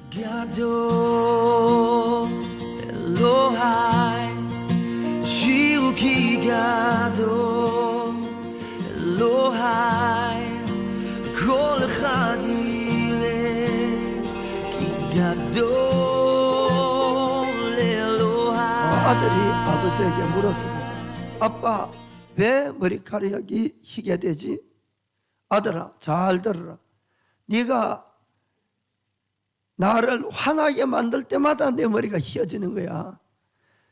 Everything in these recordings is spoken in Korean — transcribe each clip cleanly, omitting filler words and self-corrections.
Gado Elohai Shiruki Gado Elohai Kol Echad Yireh Ki Gado Elohai. 아들이 아버지에게 물었습니다. 아빠, 왜 머리카락이 희게 되지? 아들아, 잘 들어라. 네가 나를 화나게 만들 때마다 내 머리가 휘어지는 거야.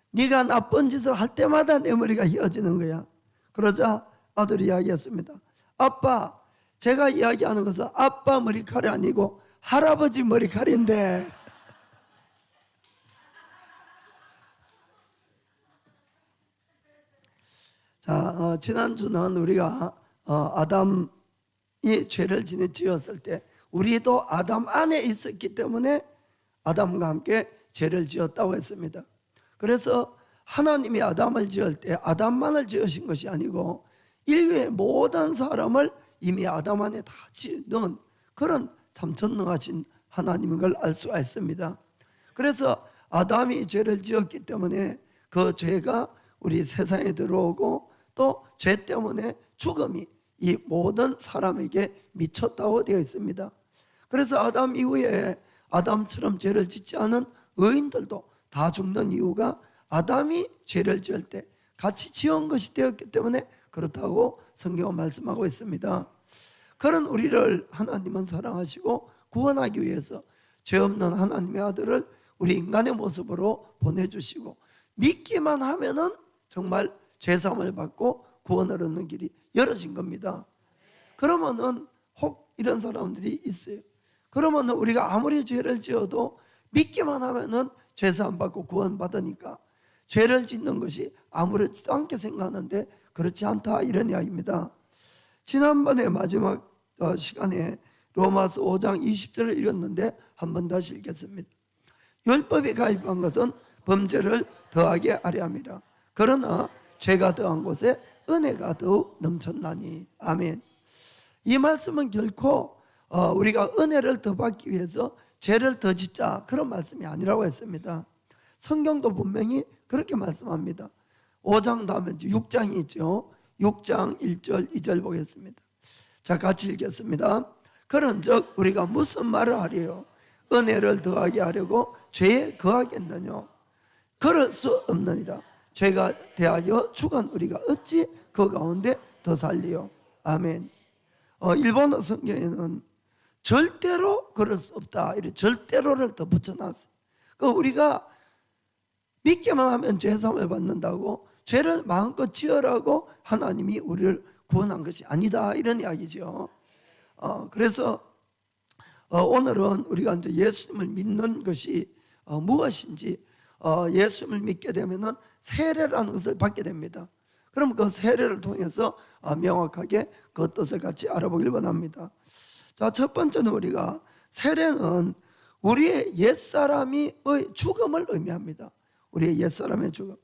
네가 나쁜 짓을 할 때마다 내 머리가 휘어지는 거야. 그러자 아들이 이야기했습니다. 아빠, 제가 이야기하는 것은 아빠 머리카락이 아니고 할아버지 머리카락인데. 자, 지난주는 우리가 아담이 죄를 지었을 때 우리도 아담 안에 있었기 때문에 아담과 함께 죄를 지었다고 했습니다. 그래서 하나님이 아담을 지을 때 아담만을 지으신 것이 아니고 인류의 모든 사람을 이미 아담 안에 다 넣은 그런 참 전능하신 하나님인 걸 알 수가 있습니다. 그래서 아담이 죄를 지었기 때문에 그 죄가 우리 세상에 들어오고 또 죄 때문에 죽음이 이 모든 사람에게 미쳤다고 되어 있습니다. 그래서 아담 이후에 아담처럼 죄를 짓지 않은 의인들도 다 죽는 이유가 아담이 죄를 지을 때 같이 지은 것이 되었기 때문에 그렇다고 성경은 말씀하고 있습니다. 그런 우리를 하나님은 사랑하시고 구원하기 위해서 죄 없는 하나님의 아들을 우리 인간의 모습으로 보내주시고 믿기만 하면은 정말 죄사함을 받고 구원을 얻는 길이 열어진 겁니다. 그러면은 혹 이런 사람들이 있어요. 그러면은 우리가 아무리 죄를 지어도 믿기만 하면은 죄사함 받고 구원 받으니까 죄를 짓는 것이 아무렇지도 않게 생각하는데 그렇지 않다, 이런 이야기입니다. 지난번에 마지막 시간에 로마서 5장 20절을 읽었는데 한 번 다시 읽겠습니다. 율법이 가입한 것은 범죄를 더하게 하려 함이라. 그러나 죄가 더한 곳에 은혜가 더욱 넘쳤나니. 아멘. 이 말씀은 결코 우리가 은혜를 더 받기 위해서 죄를 더 짓자 그런 말씀이 아니라고 했습니다. 성경도 분명히 그렇게 말씀합니다. 5장 다음에 6장이 있죠. 6장 1절 2절 보겠습니다. 자, 같이 읽겠습니다. 그런즉 우리가 무슨 말을 하리요? 은혜를 더하게 하려고 죄에 거하겠느냐? 그럴 수 없느니라. 죄가 대하여 죽은 우리가 어찌 그 가운데 더 살리요? 아멘. 일본어 성경에는 절대로 그럴 수 없다, 이렇게 절대로를 더 붙여놨어요. 우리가 믿기만 하면 죄사함을 받는다고 죄를 마음껏 지으라고 하나님이 우리를 구원한 것이 아니다, 이런 이야기죠. 그래서 오늘은 우리가 이제 예수님을 믿는 것이 무엇인지, 예수님을 믿게 되면은 세례라는 것을 받게 됩니다. 그럼 그 세례를 통해서 명확하게 그 뜻을 같이 알아보길 원합니다. 자, 첫 번째는 우리가 세례는 우리의 옛사람의 죽음을 의미합니다. 우리의 옛사람의 죽음.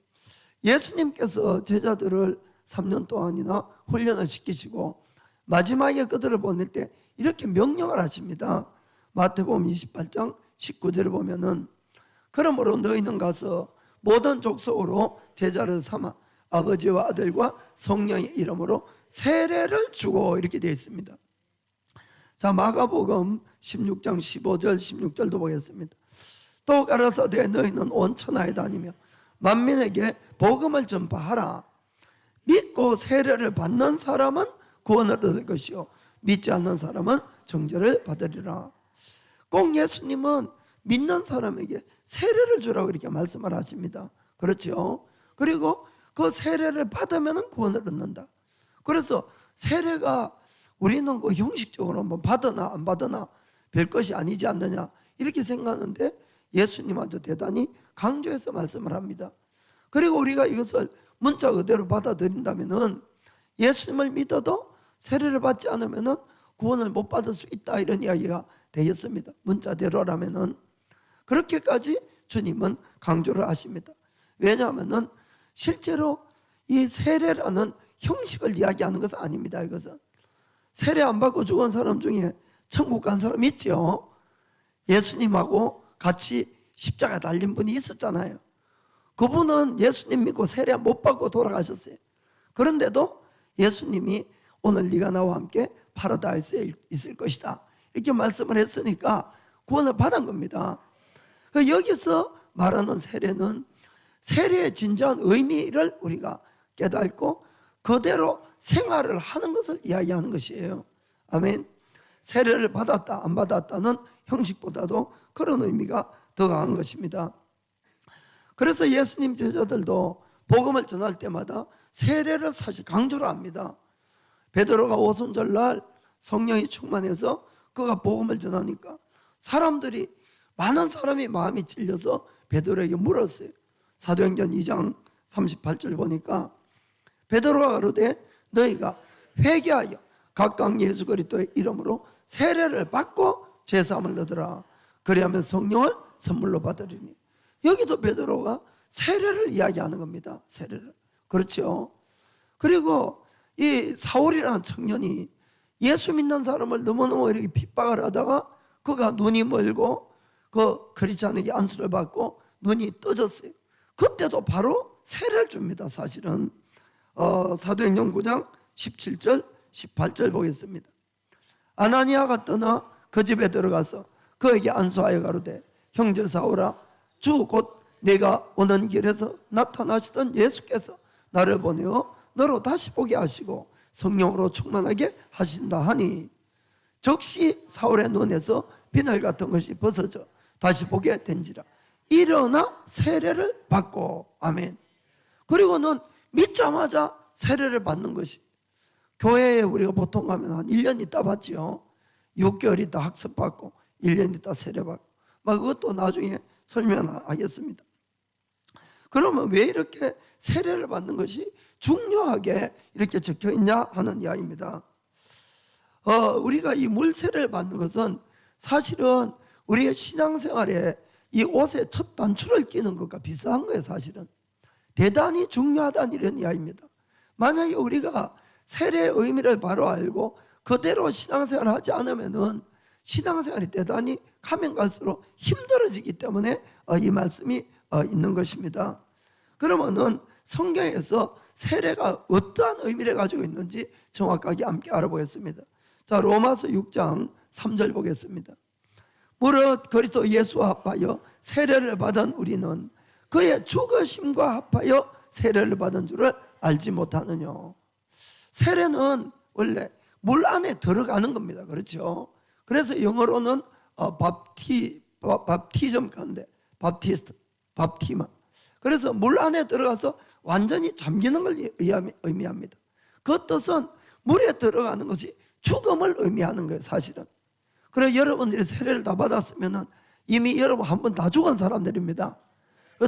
예수님께서 제자들을 3년 동안이나 훈련을 시키시고 마지막에 그들을 보낼 때 이렇게 명령을 하십니다. 마태복음 28장 19절을 보면은 그러므로 너희는 가서 모든 족속으로 제자를 삼아 아버지와 아들과 성령의 이름으로 세례를 주고, 이렇게 되어 있습니다. 자, 마가복음 16장 15절 16절도 보겠습니다. 또 가라사대 너희는 온 천하에 다니며 만민에게 복음을 전파하라. 믿고 세례를 받는 사람은 구원을 얻을 것이요 믿지 않는 사람은 정죄를 받으리라. 꼭 예수님은 믿는 사람에게 세례를 주라고 이렇게 말씀을 하십니다. 그렇죠? 그리고 그 세례를 받으면 구원을 얻는다. 그래서 세례가 우리는 그 형식적으로 뭐 받으나 안 받으나 별 것이 아니지 않느냐 이렇게 생각하는데 예수님 아주 대단히 강조해서 말씀을 합니다. 그리고 우리가 이것을 문자 그대로 받아들인다면은 예수님을 믿어도 세례를 받지 않으면은 구원을 못 받을 수 있다, 이런 이야기가 되었습니다. 문자대로라면은. 그렇게까지 주님은 강조를 하십니다. 왜냐하면은 실제로 이 세례라는 형식을 이야기하는 것은 아닙니다. 이것은 세례 안 받고 죽은 사람 중에 천국 간 사람 있죠. 예수님하고 같이 십자가 달린 분이 있었잖아요. 그분은 예수님 믿고 세례 못 받고 돌아가셨어요. 그런데도 예수님이 오늘 네가 나와 함께 파라다이스에 있을 것이다 이렇게 말씀을 했으니까 구원을 받은 겁니다. 여기서 말하는 세례는 세례의 진정한 의미를 우리가 깨닫고 그대로 생활을 하는 것을 이야기하는 것이에요. 아멘. 세례를 받았다 안 받았다는 형식보다도 그런 의미가 더 강한 것입니다. 그래서 예수님 제자들도 복음을 전할 때마다 세례를 사실 강조를 합니다. 베드로가 오순절날 성령이 충만해서 그가 복음을 전하니까 사람들이 많은 사람이 마음이 찔려서 베드로에게 물었어요. 사도행전 2장 38절 보니까 베드로가 가로되 너희가 회개하여 각각 예수 그리스도의 이름으로 세례를 받고 죄사함을 얻으라. 그리하면 성령을 선물로 받으리니. 여기도 베드로가 세례를 이야기하는 겁니다. 세례를. 그렇죠. 그리고 이 사울이라는 청년이 예수 믿는 사람을 너무너무 이렇게 핍박을 하다가 그가 눈이 멀고 그 그리스도에게 안수를 받고 눈이 떠졌어요. 그때도 바로 세례를 줍니다. 사실은 사도행전 9장 17절 18절 보겠습니다. 아나니아가 떠나 그 집에 들어가서 그에게 안수하여 가로되 형제 사울아 주 곧 내가 오는 길에서 나타나시던 예수께서 나를 보내어 너로 다시 보게 하시고 성령으로 충만하게 하신다 하니 즉시 사울의 눈에서 비늘 같은 것이 벗어져 다시 보게 된지라. 일어나 세례를 받고. 아멘. 그리고는 믿자마자 세례를 받는 것이, 교회에 우리가 보통 가면 한 1년 있다 받지요. 6개월 있다 학습받고 1년 있다 세례받고 막 그것도 나중에 설명하겠습니다. 그러면 왜 이렇게 세례를 받는 것이 중요하게 이렇게 적혀 있냐 하는 이야기입니다. 우리가 이 물세례를 받는 것은 사실은 우리의 신앙생활에 이 옷에 첫 단추를 끼는 것과 비슷한 거예요. 사실은 대단히 중요하다는 이런 이야기입니다. 만약에 우리가 세례의 의미를 바로 알고 그대로 신앙생활을 하지 않으면은 신앙생활이 대단히 가면 갈수록 힘들어지기 때문에 이 말씀이 있는 것입니다. 그러면은 성경에서 세례가 어떠한 의미를 가지고 있는지 정확하게 함께 알아보겠습니다. 자, 로마서 6장 3절 보겠습니다. 무릇 그리스도 예수와 합하여 세례를 받은 우리는 그의 죽으심과 합하여 세례를 받은 줄을 알지 못하느냐. 세례는 원래 물 안에 들어가는 겁니다. 그렇죠? 그래서 영어로는 밥티즘 간데 밥티스트, 밥티마. 그래서 물 안에 들어가서 완전히 잠기는 걸 의미합니다. 그 뜻은 물에 들어가는 것이 죽음을 의미하는 거예요. 사실은. 그래서 여러분들이 세례를 다 받았으면 이미 여러분 한 번 다 죽은 사람들입니다.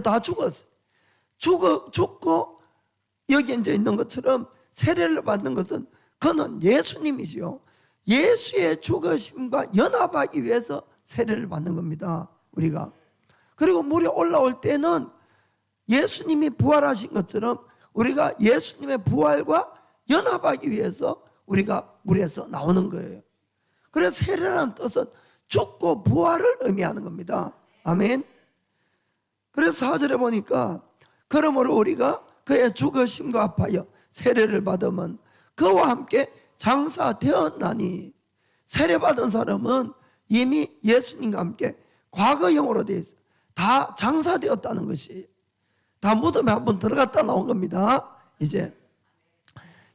다 죽었어요. 죽고 여기 이제 있는 것처럼 세례를 받는 것은 그는 예수님이지요. 예수의 죽으심과 연합하기 위해서 세례를 받는 겁니다. 우리가. 그리고 물에 올라올 때는 예수님이 부활하신 것처럼 우리가 예수님의 부활과 연합하기 위해서 우리가 물에서 나오는 거예요. 그래서 세례라는 뜻은 죽고 부활을 의미하는 겁니다. 아멘. 그래서 4절에 보니까 그러므로 우리가 그의 죽으심과 합하여 세례를 받으면 그와 함께 장사되었나니. 세례받은 사람은 이미 예수님과 함께 과거형으로 되어 있어요. 다 장사되었다는 것이, 다 무덤에 한번 들어갔다 나온 겁니다. 이제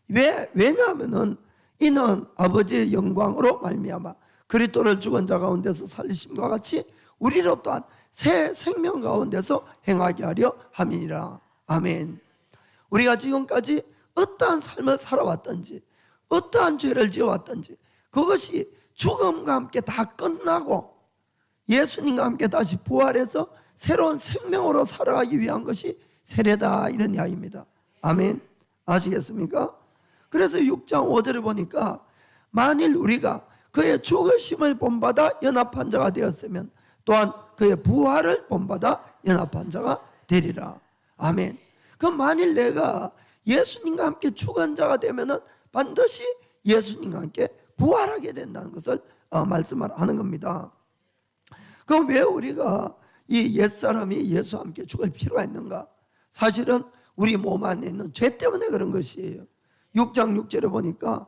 왜냐하면은 이는 아버지의 영광으로 말미암아 그리스도를 죽은 자 가운데서 살리심과 같이 우리로 또한 새 생명 가운데서 행하게 하려 함이니라. 아멘. 우리가 지금까지 어떠한 삶을 살아왔든지 어떠한 죄를 지어왔든지 그것이 죽음과 함께 다 끝나고 예수님과 함께 다시 부활해서 새로운 생명으로 살아가기 위한 것이 세례다, 이런 이야기입니다. 아멘. 아시겠습니까? 그래서 6장 5절에 보니까 만일 우리가 그의 죽으심을 본받아 연합한 자가 되었으면 또한 그의 부활을 본받아 연합한 자가 되리라. 아멘. 그럼 만일 내가 예수님과 함께 죽은 자가 되면은 반드시 예수님과 함께 부활하게 된다는 것을 말씀하는 겁니다. 그럼 왜 우리가 이 옛사람이 예수와 함께 죽을 필요가 있는가? 사실은 우리 몸 안에 있는 죄 때문에 그런 것이에요. 6장 6절에 보니까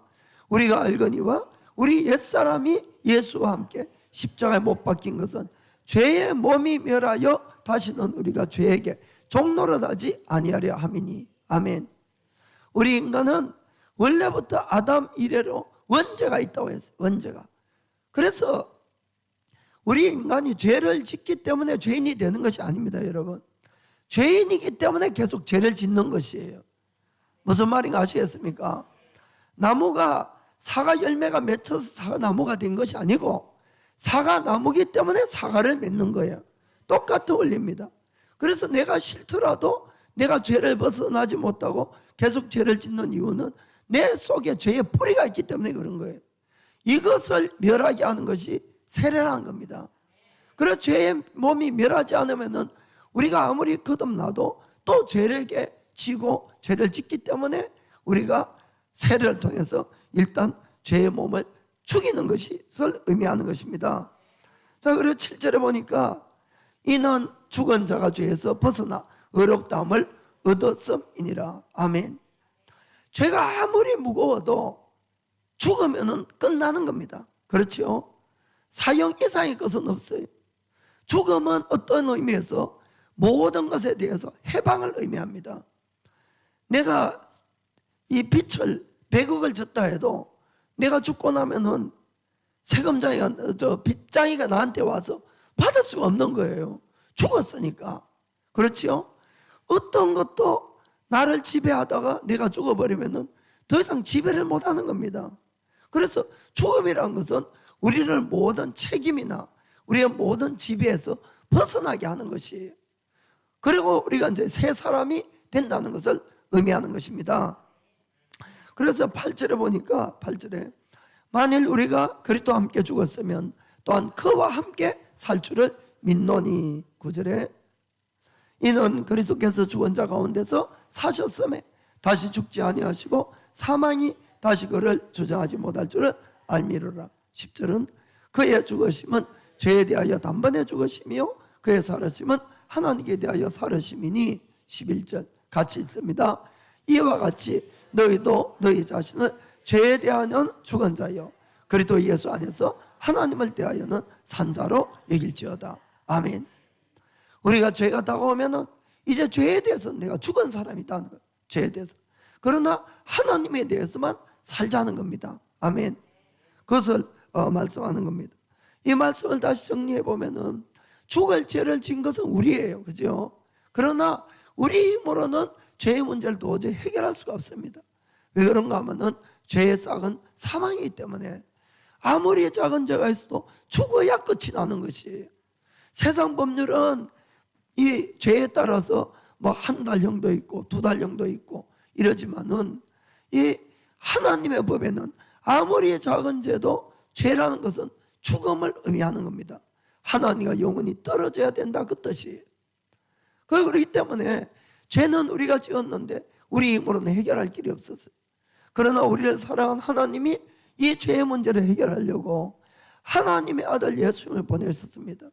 우리가 알거니와 우리 옛사람이 예수와 함께 십자가에 못 박힌 것은 죄의 몸이 멸하여 다시는 우리가 죄에게 종노릇하지 아니하려 함이니. 아멘. 우리 인간은 원래부터 아담 이래로 원죄가 있다고 했어요. 원죄가. 그래서 우리 인간이 죄를 짓기 때문에 죄인이 되는 것이 아닙니다, 여러분. 죄인이기 때문에 계속 죄를 짓는 것이에요. 무슨 말인가 아시겠습니까? 나무가 사과 열매가 맺혀서 사과나무가 된 것이 아니고 사과나무기 때문에 사과를 맺는 거예요. 똑같은 원리입니다. 그래서 내가 싫더라도 내가 죄를 벗어나지 못하고 계속 죄를 짓는 이유는 내 속에 죄의 뿌리가 있기 때문에 그런 거예요. 이것을 멸하게 하는 것이 세례라는 겁니다. 그래서 죄의 몸이 멸하지 않으면 우리가 아무리 거듭나도 또 죄에게 지고 죄를 짓기 때문에 우리가 세례를 통해서 일단 죄의 몸을 죽이는 것을 의미하는 것입니다. 자, 그리고 7절에 보니까 이는 죽은 자가 죄에서 벗어나 의롭다함을 얻었음이니라. 아멘. 죄가 아무리 무거워도 죽으면 끝나는 겁니다. 그렇죠? 사형 이상의 것은 없어요. 죽음은 어떤 의미에서 모든 것에 대해서 해방을 의미합니다. 내가 이 빚을 100억을 졌다 해도 내가 죽고 나면은 세금장이가 빚장이가 나한테 와서 받을 수가 없는 거예요. 죽었으니까. 그렇죠? 어떤 것도 나를 지배하다가 내가 죽어버리면은 더 이상 지배를 못하는 겁니다. 그래서 죽음이라는 것은 우리를 모든 책임이나 우리의 모든 지배에서 벗어나게 하는 것이에요. 그리고 우리가 이제 새 사람이 된다는 것을 의미하는 것입니다. 그래서 8절에 보니까 8절에 만일 우리가 그리스도와 함께 죽었으면 또한 그와 함께 살 줄을 믿노니. 9절에 이는 그리스도께서 죽은 자 가운데서 사셨음에 다시 죽지 아니하시고 사망이 다시 그를 주장하지 못할 줄을 알미르라. 10절은 그의 죽으심은 죄에 대하여 단번에 죽으심이요 그의 살으심은 하나님께 대하여 살으심이니. 11절 같이 있습니다. 이와 같이 너희도 너희 자신을 죄에 대하여는 죽은 자요 그리스도 예수 안에서 하나님을 대하여는 산 자로 여길지어다. 아멘. 우리가 죄가 다가오면은 이제 죄에 대해서 내가 죽은 사람이다는 거예요. 죄에 대해서. 그러나 하나님에 대해서만 살자는 겁니다. 아멘. 그것을 말씀하는 겁니다. 이 말씀을 다시 정리해 보면은 죽을 죄를 지은 것은 우리예요. 그죠? 그러나 우리 힘으로는 죄의 문제를 도저히 해결할 수가 없습니다. 왜 그런가 하면은 죄의 싹은 사망이기 때문에 아무리 작은 죄가 있어도 죽어야 끝이 나는 것이에요. 세상 법률은 이 죄에 따라서 뭐 한 달형도 있고 2달형도 있고 이러지만은 이 하나님의 법에는 아무리 작은 죄도 죄라는 것은 죽음을 의미하는 겁니다. 하나님과 영원히 떨어져야 된다 그 뜻이에요. 그렇기 때문에 죄는 우리가 지었는데 우리 힘으로는 해결할 길이 없었어요. 그러나 우리를 사랑한 하나님이 이 죄의 문제를 해결하려고 하나님의 아들 예수님을 보내셨습니다.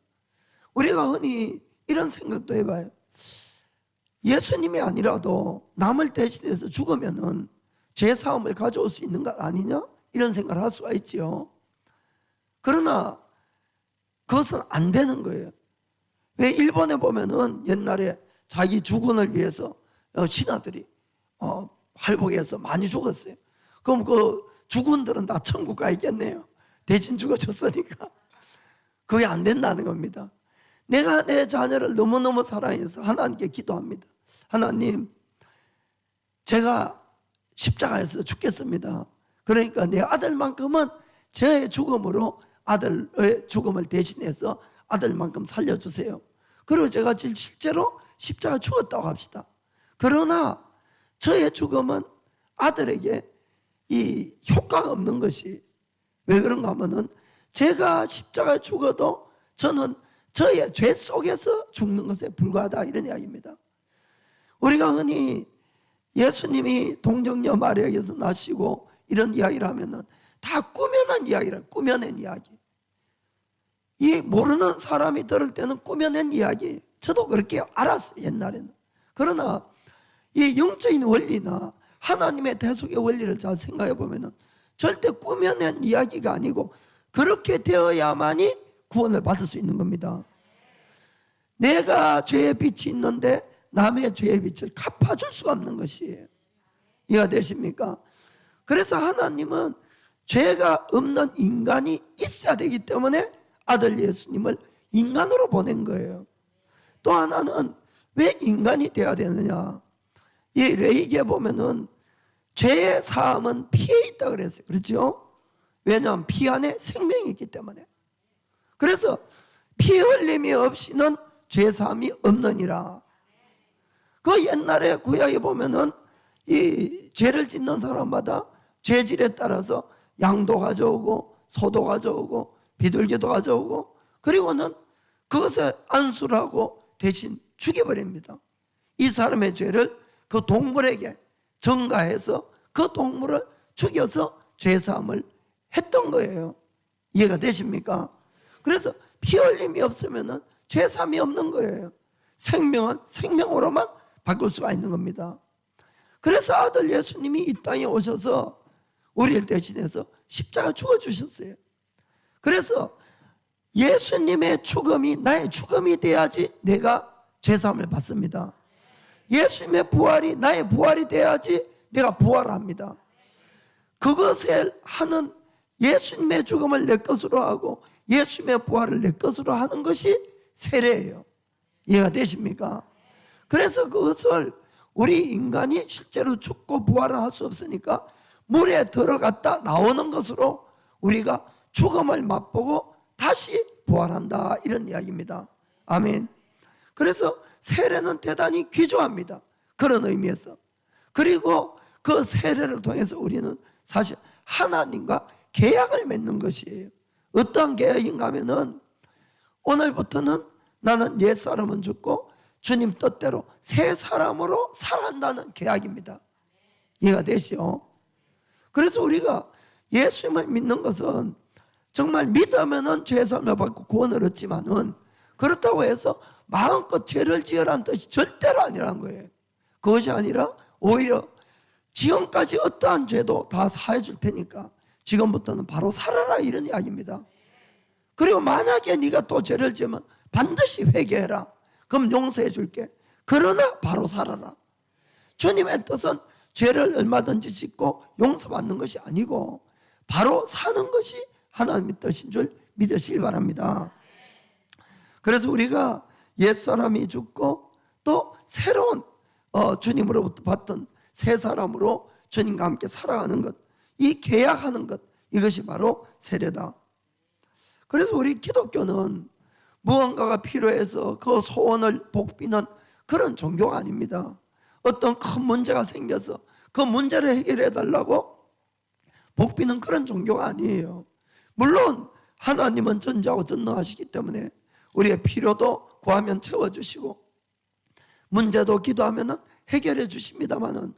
우리가 흔히 이런 생각도 해봐요. 예수님이 아니라도 남을 대신해서 죽으면은 죄 사함을 가져올 수 있는 것 아니냐? 이런 생각을 할 수가 있지요. 그러나 그것은 안 되는 거예요. 왜 일본에 보면은 옛날에 자기 주군을 위해서 신하들이 할복해서 많이 죽었어요. 그럼 그 주군들은 다 천국 가 있겠네요. 대신 죽어줬으니까. 그게 안 된다는 겁니다. 내가 내 자녀를 너무너무 사랑해서 하나님께 기도합니다. 하나님, 제가 십자가에서 죽겠습니다. 그러니까 내 아들만큼은 제 죽음으로 아들의 죽음을 대신해서 아들만큼 살려주세요. 그리고 제가 실제로 십자가 죽었다고 합시다. 그러나 저의 죽음은 아들에게 이 효과가 없는 것이 왜 그런가 하면은 제가 십자가에 죽어도 저는 저의 죄 속에서 죽는 것에 불과하다 이런 이야기입니다. 우리가 흔히 예수님이 동정녀 마리아에게서 나시고 이런 이야기를 하면은 다 꾸며낸 이야기라, 꾸며낸 이야기. 이 모르는 사람이 들을 때는 꾸며낸 이야기, 저도 그렇게 알았어요, 옛날에는. 그러나 이 영적인 원리나 하나님의 대속의 원리를 잘 생각해 보면은 절대 꾸며낸 이야기가 아니고 그렇게 되어야만이 구원을 받을 수 있는 겁니다. 내가 죄의 빛이 있는데 남의 죄의 빛을 갚아줄 수가 없는 것이에요. 이해가 되십니까? 그래서 하나님은 죄가 없는 인간이 있어야 되기 때문에 아들 예수님을 인간으로 보낸 거예요. 또 하나는 왜 인간이 되어야 되느냐? 이 레이기에 보면은 죄의 사함은 피에 있다 그랬어요. 그렇죠? 왜냐하면 피 안에 생명이 있기 때문에. 그래서 피 흘림이 없이는 죄 사함이 없느니라. 그 옛날에 구약에 보면은 이 죄를 짓는 사람마다 죄질에 따라서 양도 가져오고 소도 가져오고 비둘기도 가져오고 그리고는 그것에 안수를 하고 대신 죽여버립니다. 이 사람의 죄를 그 동물에게 전가해서 그 동물을 죽여서 죄사함을 했던 거예요. 이해가 되십니까? 그래서 피 흘림이 없으면 죄사함이 없는 거예요. 생명은 생명으로만 바꿀 수가 있는 겁니다. 그래서 아들 예수님이 이 땅에 오셔서 우리를 대신해서 십자가 죽어주셨어요. 그래서 예수님의 죽음이 나의 죽음이 돼야지 내가 죄사함을 받습니다. 예수님의 부활이 나의 부활이 돼야지 내가 부활합니다. 그것을 하는 예수님의 죽음을 내 것으로 하고 예수님의 부활을 내 것으로 하는 것이 세례예요. 이해가 되십니까? 그래서 그것을 우리 인간이 실제로 죽고 부활을 할 수 없으니까 물에 들어갔다 나오는 것으로 우리가 죽음을 맛보고 다시 부활한다, 이런 이야기입니다. 아멘. 그래서 세례는 대단히 귀중합니다. 그런 의미에서. 그리고 그 세례를 통해서 우리는 사실 하나님과 계약을 맺는 것이에요. 어떤 계약인가 하면은 오늘부터는 나는 옛사람은 죽고 주님 뜻대로 새 사람으로 살아간다는 계약입니다. 이해가 되시죠? 그래서 우리가 예수님을 믿는 것은 정말 믿으면은 죄사함을 받고 구원을 얻지만은 그렇다고 해서 마음껏 죄를 지으라는 뜻이 절대로 아니라는 거예요. 그것이 아니라 오히려 지금까지 어떠한 죄도 다 사해 줄 테니까 지금부터는 바로 살아라, 이런 이야기입니다. 그리고 만약에 네가 또 죄를 지으면 반드시 회개해라. 그럼 용서해 줄게. 그러나 바로 살아라. 주님의 뜻은 죄를 얼마든지 짓고 용서받는 것이 아니고 바로 사는 것이 하나님의 뜻인 줄 믿으시기 바랍니다. 그래서 우리가 옛사람이 죽고 또 새로운 주님으로부터 받던 새 사람으로 주님과 함께 살아가는 것, 이 계약하는 것, 이것이 바로 세례다. 그래서 우리 기독교는 무언가가 필요해서 그 소원을 복비는 그런 종교가 아닙니다. 어떤 큰 문제가 생겨서 그 문제를 해결해 달라고 복비는 그런 종교가 아니에요. 물론 하나님은 전지하고 전능하시기 때문에 우리의 필요도 구하면 채워주시고 문제도 기도하면 해결해 주십니다마는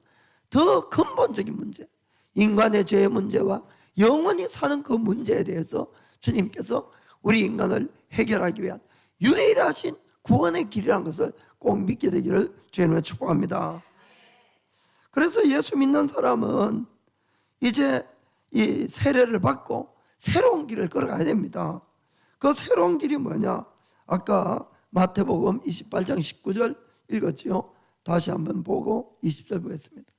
더 근본적인 문제, 인간의 죄의 문제와 영원히 사는 그 문제에 대해서 주님께서 우리 인간을 해결하기 위한 유일하신 구원의 길이라는 것을 꼭 믿게 되기를 주님으로 축복합니다. 그래서 예수 믿는 사람은 이제 이 세례를 받고 새로운 길을 걸어가야 됩니다. 그 새로운 길이 뭐냐? 아까 마태복음 28장 19절 읽었지요. 다시 한번 보고 20절 보겠습니다.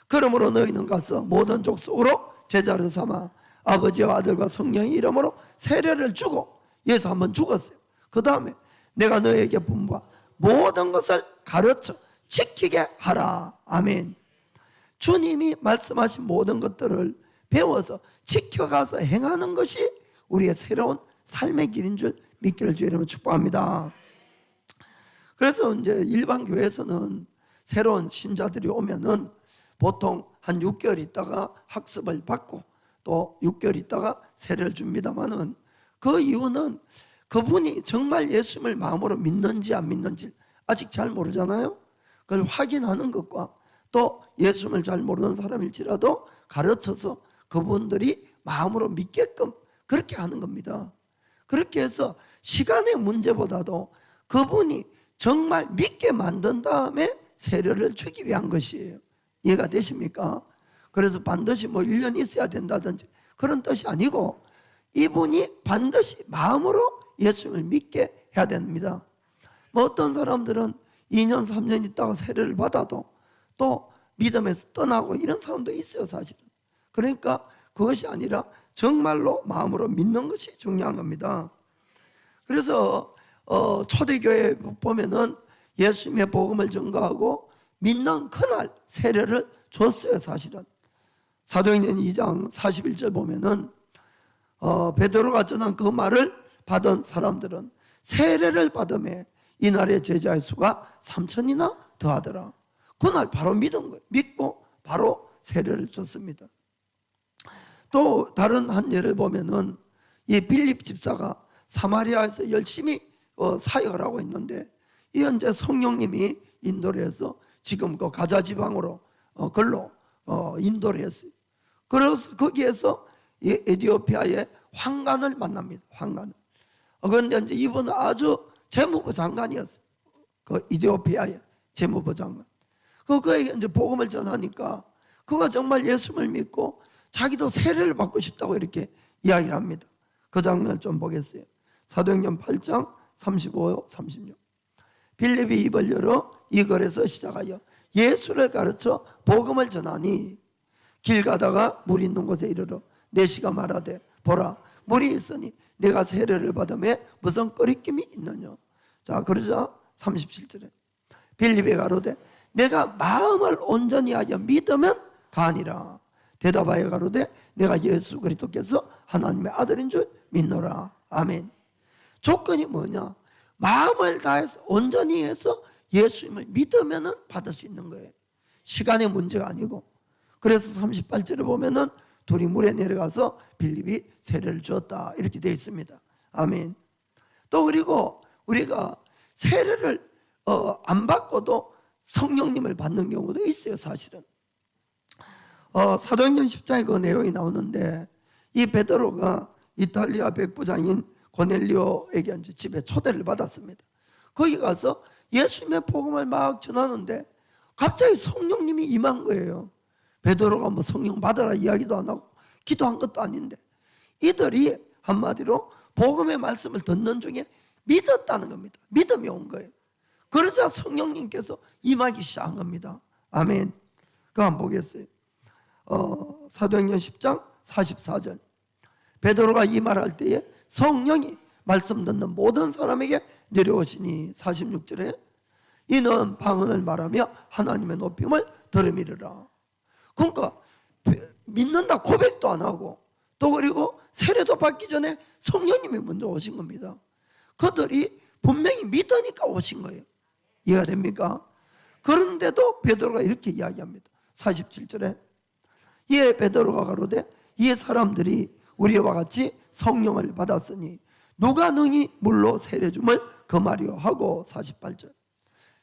그러므로 너희는 가서 모든 족속으로 제자를 삼아 아버지와 아들과 성령의 이름으로 세례를 주고, 예수 한번 죽었어요. 그 다음에 내가 너희에게 분부한 모든 것을 가르쳐 지키게 하라. 아멘. 주님이 말씀하신 모든 것들을 배워서 지켜가서 행하는 것이 우리의 새로운 삶의 길인 줄 믿기를 주의 이름으로 축복합니다. 그래서 이제 일반 교회에서는 새로운 신자들이 오면은 보통 한 6개월 있다가 학습을 받고 또 6개월 있다가 세례를 줍니다만은 그 이유는 그분이 정말 예수님을 마음으로 믿는지 안 믿는지 아직 잘 모르잖아요. 그걸 확인하는 것과 또 예수님을 잘 모르는 사람일지라도 가르쳐서 그분들이 마음으로 믿게끔 그렇게 하는 겁니다. 그렇게 해서 시간의 문제보다도 그분이 정말 믿게 만든 다음에 세례를 주기 위한 것이에요. 이해가 되십니까? 그래서 반드시 뭐 1년 있어야 된다든지 그런 뜻이 아니고 이분이 반드시 마음으로 예수님을 믿게 해야 됩니다. 뭐 어떤 사람들은 2년 3년 있다가 세례를 받아도 또 믿음에서 떠나고 이런 사람도 있어요, 사실은. 그러니까 그것이 아니라 정말로 마음으로 믿는 것이 중요한 겁니다. 그래서 초대교회 보면은 예수님의 복음을 전가하고 믿는 그날 세례를 줬어요, 사실은. 사도행전 2장 41절 보면은 베드로가 전한 그 말을 받은 사람들은 세례를 받음에 이날의 제자의 수가 3,000이나 더하더라. 그날 바로 믿은 거예요. 믿고 바로 세례를 줬습니다. 또 다른 한 예를 보면은 이 빌립 집사가 사마리아에서 열심히 사역을 하고 있는데 이 현재 성령님이 인도를 해서 지금 그 가자 지방으로 걸로 인도를 했어요. 그래서 거기에서 이 에티오피아의 황관을 만납니다. 황관을. 그런데 이제 이분은 아주 재무부 장관이었어요. 그 이디오피아의 재무부 장관. 그에게 이제 복음을 전하니까 그가 정말 예수를 믿고 자기도 세례를 받고 싶다고 이렇게 이야기를 합니다. 그 장면을 좀 보겠어요. 사도행전 8장 35, 36. 빌립이 입을 열어 이 글에서 시작하여 예수를 가르쳐 복음을 전하니 길 가다가 물 있는 곳에 이르러 내시가 말하되 보라 물이 있으니 내가 세례를 받음에 무슨 꺼리낌이 있느냐. 자, 그러자 37절에 빌립이 가로되 내가 마음을 온전히 하여 믿으면 가니라. 대답하여 가로되 내가 예수 그리스도께서 하나님의 아들인 줄 믿노라. 아멘. 조건이 뭐냐? 마음을 다해서 온전히 해서 예수님을 믿으면 받을 수 있는 거예요. 시간의 문제가 아니고. 그래서 38절에 보면은 둘이 물에 내려가서 빌립이 세례를 주었다 이렇게 되어 있습니다. 아멘. 또 그리고 우리가 세례를 안 받고도 성령님을 받는 경우도 있어요, 사실은. 사도행전 10장에 그 내용이 나오는데 이 베드로가 이탈리아 백부장인 고넬료에게 집에 초대를 받았습니다. 거기 가서 예수님의 복음을 막 전하는데 갑자기 성령님이 임한 거예요. 베드로가 뭐 성령 받아라 이야기도 안 하고 기도한 것도 아닌데 이들이 한마디로 복음의 말씀을 듣는 중에 믿었다는 겁니다. 믿음이 온 거예요. 그러자 성령님께서 임하기 시작한 겁니다. 아멘. 그거 한번 보겠어요. 사도행전 10장 44절. 베드로가 이 말할 때에 성령이 말씀 듣는 모든 사람에게 내려오시니 46절에 이는 방언을 말하며 하나님의 높임을 들음이르라. 그러니까 믿는다 고백도 안 하고 또 그리고 세례도 받기 전에 성령님이 먼저 오신 겁니다. 그들이 분명히 믿으니까 오신 거예요. 이해가 됩니까? 그런데도 베드로가 이렇게 이야기합니다. 47절에 이에 베드로가 가로되 이 사람들이 우리와 같이 성령을 받았으니 누가 능히 물로 세례 줌을 금하려 하고 48절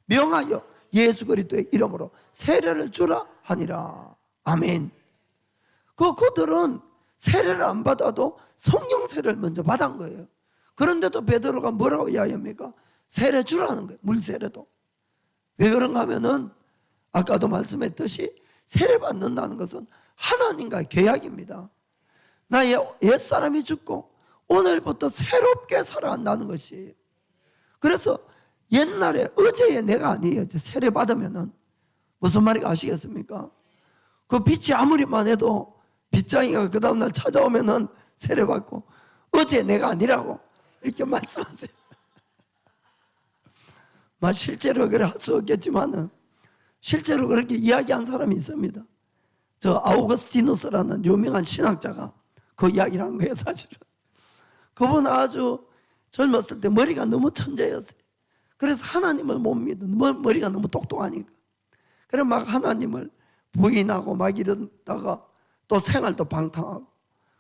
명하여 예수 그리스도의 이름으로 세례를 주라 하니라. 아멘. 그들은 세례를 안 받아도 성령 세례를 먼저 받은 거예요. 그런데도 베드로가 뭐라고 이야기합니까? 세례 주라는 거예요. 물 세례도. 왜 그런가 하면은 아까도 말씀했듯이 세례 받는다는 것은 하나님과의 계약입니다. 나의 옛사람이 죽고 오늘부터 새롭게 살아간다는 것이에요. 그래서 옛날에 어제의 내가 아니에요. 세례 받으면은 무슨 말인지 아시겠습니까? 그 빛이 아무리 많아도 빗장이가 그 다음날 찾아오면은 세례 받고 어제 내가 아니라고 이렇게 말씀하세요. 실제로 그래 할 수 없겠지만은 실제로 그렇게 이야기한 사람이 있습니다. 저 아우구스티누스라는 유명한 신학자가 그 이야기를 한 거예요, 사실은. 그분 아주 젊었을 때 머리가 너무 천재였어요. 그래서 하나님을 못 믿은, 머리가 너무 똑똑하니까. 그래 막 하나님을 부인하고 막 이러다가 또 생활도 방탕하고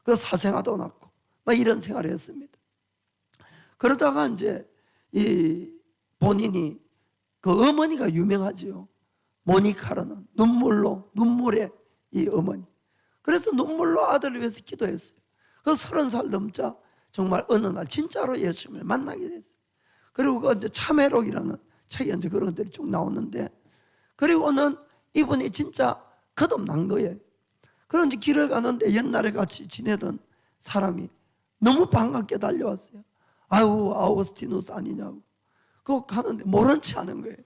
그 사생아도 낳고 막 이런 생활을 했습니다. 그러다가 이제 이 본인이 그 어머니가 유명하지요. 모니카라는 눈물의 이 어머니. 그래서 눈물로 아들을 위해서 기도했어요. 그 30살 넘자 정말 어느 날 진짜로 예수님을 만나게 됐어요. 그리고 그 이제 참회록이라는 책에 이제 그런 것들이 쭉 나오는데, 그리고는 이분이 진짜 거듭난 거예요. 그런 이제 길을 가는데 옛날에 같이 지내던 사람이 너무 반갑게 달려왔어요. 아유, 아우구스티누스 아니냐고. 그거 가는데 모른 체 하는 거예요.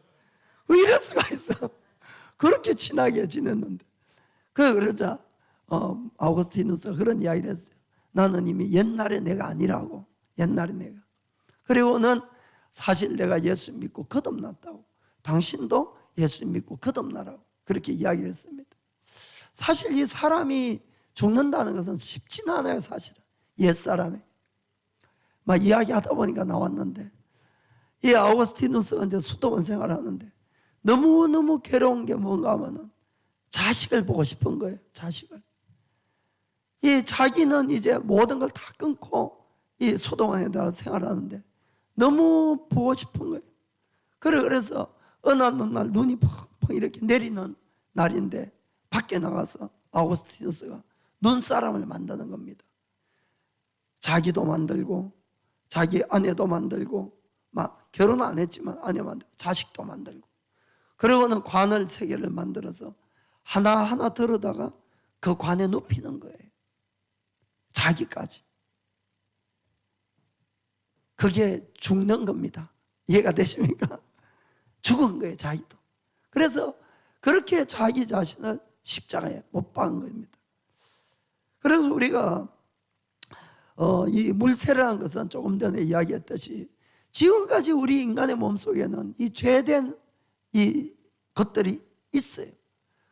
왜 이럴 수가 있어? 그렇게 친하게 지냈는데. 그러자 아우구스티누스가 그런 이야기를 했어요. 나는 이미 옛날에 내가 아니라고. 옛날에 내가. 그리고는 사실 내가 예수 믿고 거듭났다고. 당신도 예수 믿고 거듭나라고. 그렇게 이야기를 했습니다. 사실 이 사람이 죽는다는 것은 쉽지는 않아요, 사실은. 옛사람이. 막 이야기하다 보니까 나왔는데, 이 아우구스티누스가 이제 수도원 생활을 하는데 너무너무 괴로운 게 뭔가 하면은 자식을 보고 싶은 거예요, 자식을. 이 자기는 이제 모든 걸 다 끊고 이 수도원에다 생활하는데 너무 보고 싶은 거예요. 그래서 어느 날 눈이 펑펑 이렇게 내리는 날인데 밖에 나가서 아우구스티누스가 눈사람을 만드는 겁니다. 자기도 만들고 자기 아내도 만들고, 막 결혼 안 했지만 아내 만들고 자식도 만들고, 그리고는 관을 3개를 만들어서 하나하나 들어다가 그 관에 눕히는 거예요. 자기까지. 그게 죽는 겁니다. 이해가 되십니까? 죽은 거예요, 자기도. 그래서 그렇게 자기 자신을 십자가에 못 박은 겁니다. 그래서 우리가 이 물세라는 것은 조금 전에 이야기했듯이 지금까지 우리 인간의 몸속에는 이 죄된 이 것들이 있어요.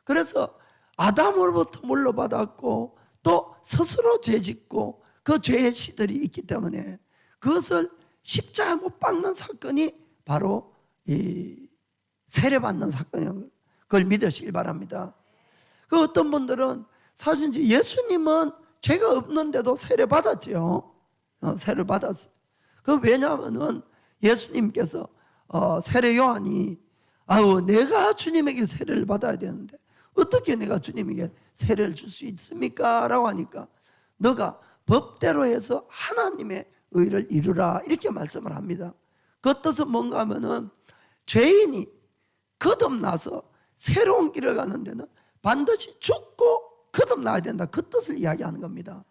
그래서 아담으로부터 물러받았고 또 스스로 죄짓고 그 죄의 시들이 있기 때문에 그것을 십자가에 못 박는 사건이 바로 이 세례받는 사건이에요. 그걸 믿으시길 바랍니다. 그 어떤 분들은 사실 이제 예수님은 죄가 없는데도 세례 받았지요. 세례 받았어요. 그 왜냐하면은 예수님께서 세례 요한이 내가 주님에게 세례를 받아야 되는데 어떻게 내가 주님에게 세례를 줄 수 있습니까? 라고 하니까 너가 법대로 해서 하나님의 의를 이루라, 이렇게 말씀을 합니다. 그 뜻은 뭔가 하면은 죄인이 거듭나서 새로운 길을 가는 데는 반드시 죽고 거듭나야 된다, 그 뜻을 이야기하는 겁니다.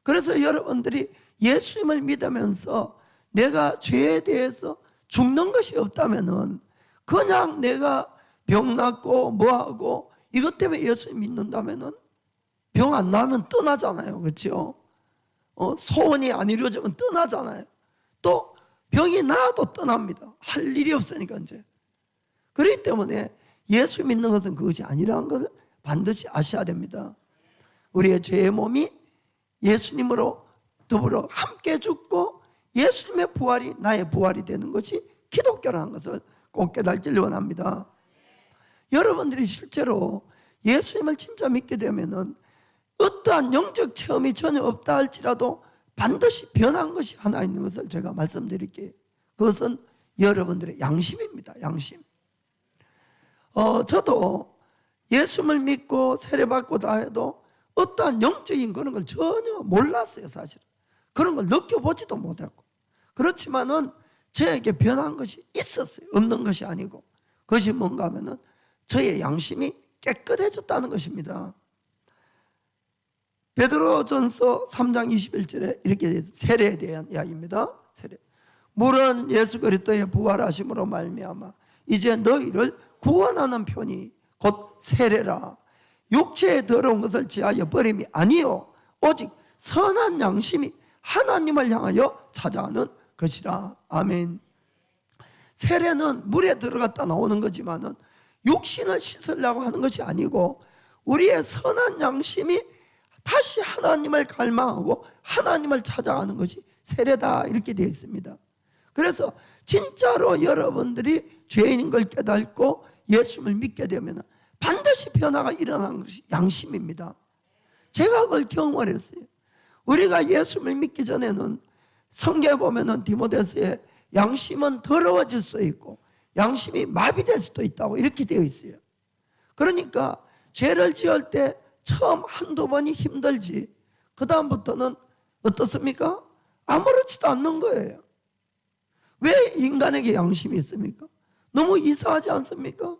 그래서 여러분들이 예수님을 믿으면서 내가 죄에 대해서 죽는 것이 없다면은 그냥 내가 병 낫고 뭐하고 이것 때문에 예수님 믿는다면은 병 안 나면 떠나잖아요, 그렇죠? 소원이 안 이루어지면 떠나잖아요. 또 병이 나아도 떠납니다. 할 일이 없으니까 이제. 그렇기 때문에 예수 믿는 것은 그것이 아니라는 것을 반드시 아셔야 됩니다. 우리의 죄의 몸이 예수님으로 더불어 함께 죽고 예수님의 부활이 나의 부활이 되는 것이 기독교라는 것을 꼭 깨닫기를 원합니다. 여러분들이 실제로 예수님을 진짜 믿게 되면은 어떠한 영적 체험이 전혀 없다 할지라도 반드시 변한 것이 하나 있는 것을 제가 말씀드릴게요. 그것은 여러분들의 양심입니다. 양심. 저도 예수님을 믿고 세례받고 다 해도 어떠한 영적인 그런 걸 전혀 몰랐어요, 사실. 그런 걸 느껴보지도 못했고. 그렇지만은 저에게 변한 것이 있었어요. 없는 것이 아니고. 그것이 뭔가 하면은 저의 양심이 깨끗해졌다는 것입니다. 베드로전서 3장 21절에 이렇게 되어 있습니다. 세례에 대한 이야기입니다. 세례. 물은 예수 그리스도의 부활하심으로 말미암아 이제 너희를 구원하는 편이 곧 세례라. 육체에 더러운 것을 지하여 버림이 아니요 오직 선한 양심이 하나님을 향하여 찾아가는 것이라. 아멘. 세례는 물에 들어갔다 나오는 거지만은 육신을 씻으려고 하는 것이 아니고 우리의 선한 양심이 다시 하나님을 갈망하고 하나님을 찾아가는 것이 세례다, 이렇게 되어 있습니다. 그래서 진짜로 여러분들이 죄인인 걸 깨닫고 예수님을 믿게 되면 반드시 변화가 일어나는 것이 양심입니다. 제가 그걸 경험을 했어요. 우리가 예수님을 믿기 전에는 성경에 보면은 디모데서에 양심은 더러워질 수도 있고 양심이 마비될 수도 있다고 이렇게 되어 있어요. 그러니까 죄를 지을 때 처음 한두 번이 힘들지 그 다음부터는 어떻습니까? 아무렇지도 않는 거예요. 왜 인간에게 양심이 있습니까? 너무 이상하지 않습니까?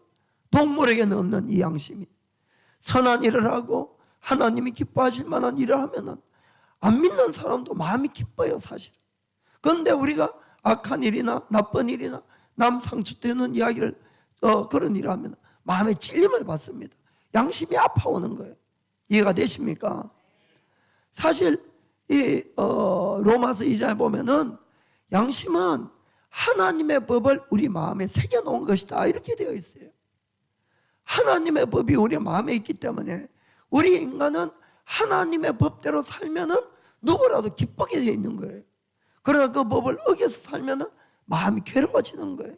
동물에게는 없는 이 양심이. 선한 일을 하고 하나님이 기뻐하실 만한 일을 하면은 안 믿는 사람도 마음이 기뻐요, 사실은. 그런데 우리가 악한 일이나 나쁜 일이나 남 상처되는 이야기를 그런 일을 하면 마음에 찔림을 받습니다. 양심이 아파오는 거예요. 이해가 되십니까? 사실 이 로마서 2장에 보면은 양심은 하나님의 법을 우리 마음에 새겨놓은 것이다, 이렇게 되어 있어요. 하나님의 법이 우리 마음에 있기 때문에 우리 인간은 하나님의 법대로 살면은 누구라도 기쁘게 되어 있는 거예요. 그러나 그 법을 어겨서 살면은 마음이 괴로워지는 거예요.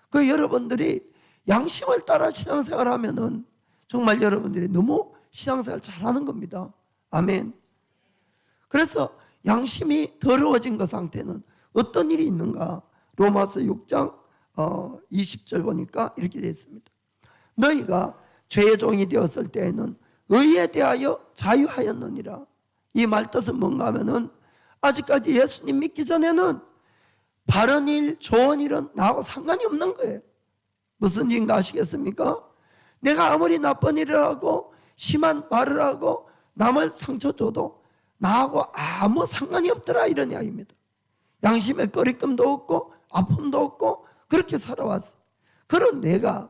그 여러분들이 양심을 따라 신앙생활 하면은 정말 여러분들이 너무 신앙생활 잘하는 겁니다. 아멘. 그래서 양심이 더러워진 그 상태는 어떤 일이 있는가? 로마서 6장 20절 보니까 이렇게 되어 있습니다. 너희가 죄의 종이 되었을 때에는 의에 대하여 자유하였느니라. 이 말뜻은 뭔가 하면은 아직까지 예수님 믿기 전에는 바른 일, 좋은 일은 나하고 상관이 없는 거예요. 무슨 일인가 아시겠습니까? 내가 아무리 나쁜 일을 하고 심한 말을 하고 남을 상처 줘도 나하고 아무 상관이 없더라, 이런 이야기입니다. 양심에 꺼리낌도 없고 아픔도 없고 그렇게 살아왔어요. 그런 내가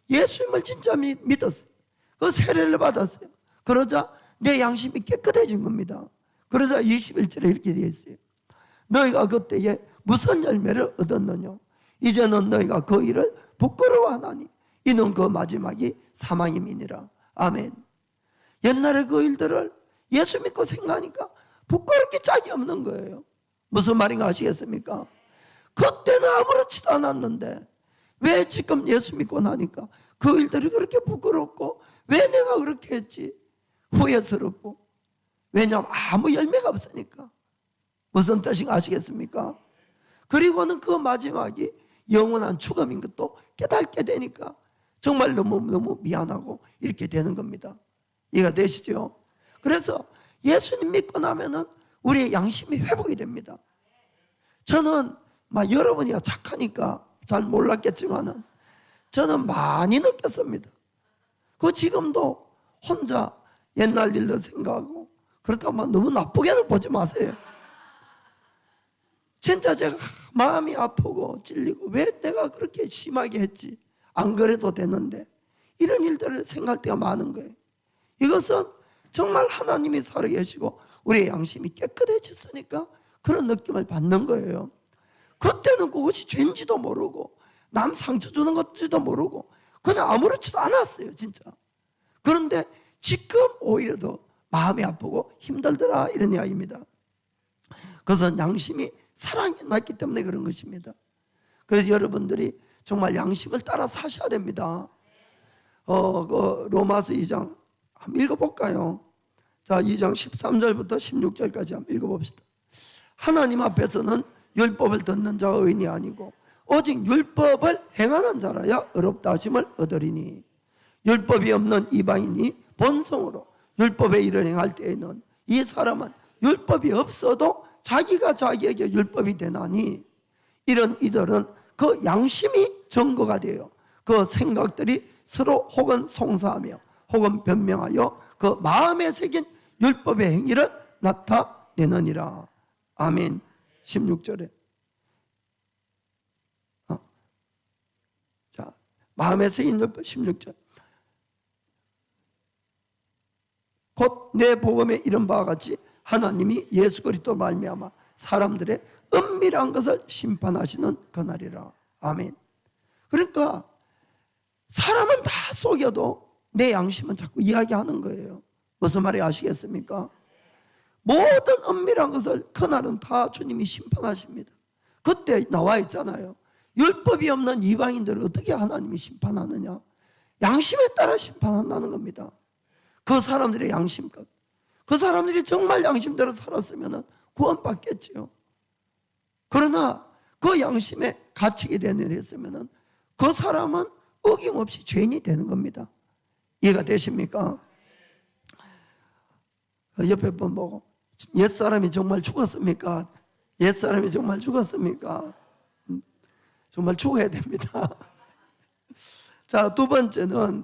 예수님을 진짜 믿었어요. 그 세례를 받았어요. 그러자 내 양심이 깨끗해진 겁니다. 그러자 21절에 이렇게 되어 있어요. 너희가 그때에 무슨 열매를 얻었느냐? 이제는 너희가 그 일을 부끄러워하나니 이는 그 마지막이 사망임이니라. 아멘. 옛날에 그 일들을 예수 믿고 생각하니까 부끄럽게 짝이 없는 거예요. 무슨 말인가 아시겠습니까? 그때는 아무렇지도 않았는데 왜 지금 예수 믿고 나니까 그 일들이 그렇게 부끄럽고 왜 내가 그렇게 했지? 후회스럽고. 왜냐하면 아무 열매가 없으니까. 무슨 뜻인가 아시겠습니까? 그리고는 그 마지막이 영원한 죽음인 것도 깨닫게 되니까 정말 너무 미안하고 이렇게 되는 겁니다. 이해가 되시죠? 그래서 예수님 믿고 나면은 우리의 양심이 회복이 됩니다. 저는 여러분이 착하니까 잘 몰랐겠지만은 저는 많이 느꼈습니다. 그 지금도 혼자 옛날 일도 생각하고 그렇다고 너무 나쁘게는 보지 마세요. 진짜 제가 마음이 아프고 찔리고 왜 내가 그렇게 심하게 했지? 안 그래도 되는데 이런 일들을 생각할 때가 많은 거예요. 이것은 정말 하나님이 살아계시고 우리의 양심이 깨끗해졌으니까 그런 느낌을 받는 거예요. 그때는 그것이 죄인지도 모르고 남 상처 주는 것지도 모르고 그냥 아무렇지도 않았어요, 진짜. 그런데 지금 오히려 더 마음이 아프고 힘들더라, 이런 이야기입니다. 그것은 양심이 사랑이 났기 때문에 그런 것입니다. 그래서 여러분들이 정말 양심을 따라 사셔야 됩니다. 그 로마서 2장 한번 읽어볼까요? 자, 2장 13절부터 16절까지 한번 읽어봅시다. 하나님 앞에서는 율법을 듣는 자가 의인이 아니고 오직 율법을 행하는 자라야 의롭다 하심을 얻으리니 율법이 없는 이방인이 본성으로 율법의 일을 행할 때에는 이 사람은 율법이 없어도 자기가 자기에게 율법이 되나니 이런 이들은 그 양심이 증거가 되어 그 생각들이 서로 혹은 송사하며 혹은 변명하여 그 마음에 새긴 율법의 행위를 나타내느니라. 아멘. 16절에 자, 마음에 새긴 율법 16절 곧 내 복음에 이른 바와 같이 하나님이 예수 그리스도 말미암아 사람들의 은밀한 것을 심판하시는 그날이라. 아멘. 그러니까 사람은 다 속여도 내 양심은 자꾸 이야기하는 거예요. 무슨 말이 아시겠습니까? 모든 은밀한 것을 그날은 다 주님이 심판하십니다. 그때 나와 있잖아요. 율법이 없는 이방인들을 어떻게 하나님이 심판하느냐? 양심에 따라 심판한다는 겁니다. 그 사람들의 양심껏. 그 사람들이 정말 양심대로 살았으면 구원받겠지요. 그러나 그 양심에 갇히게 되는 일이 있으면 그 사람은 어김없이 죄인이 되는 겁니다. 이해가 되십니까? 옆에 분 보고 옛사람이 정말 죽었습니까? 옛사람이 정말 죽었습니까? 정말 죽어야 됩니다. 자, 두 번째는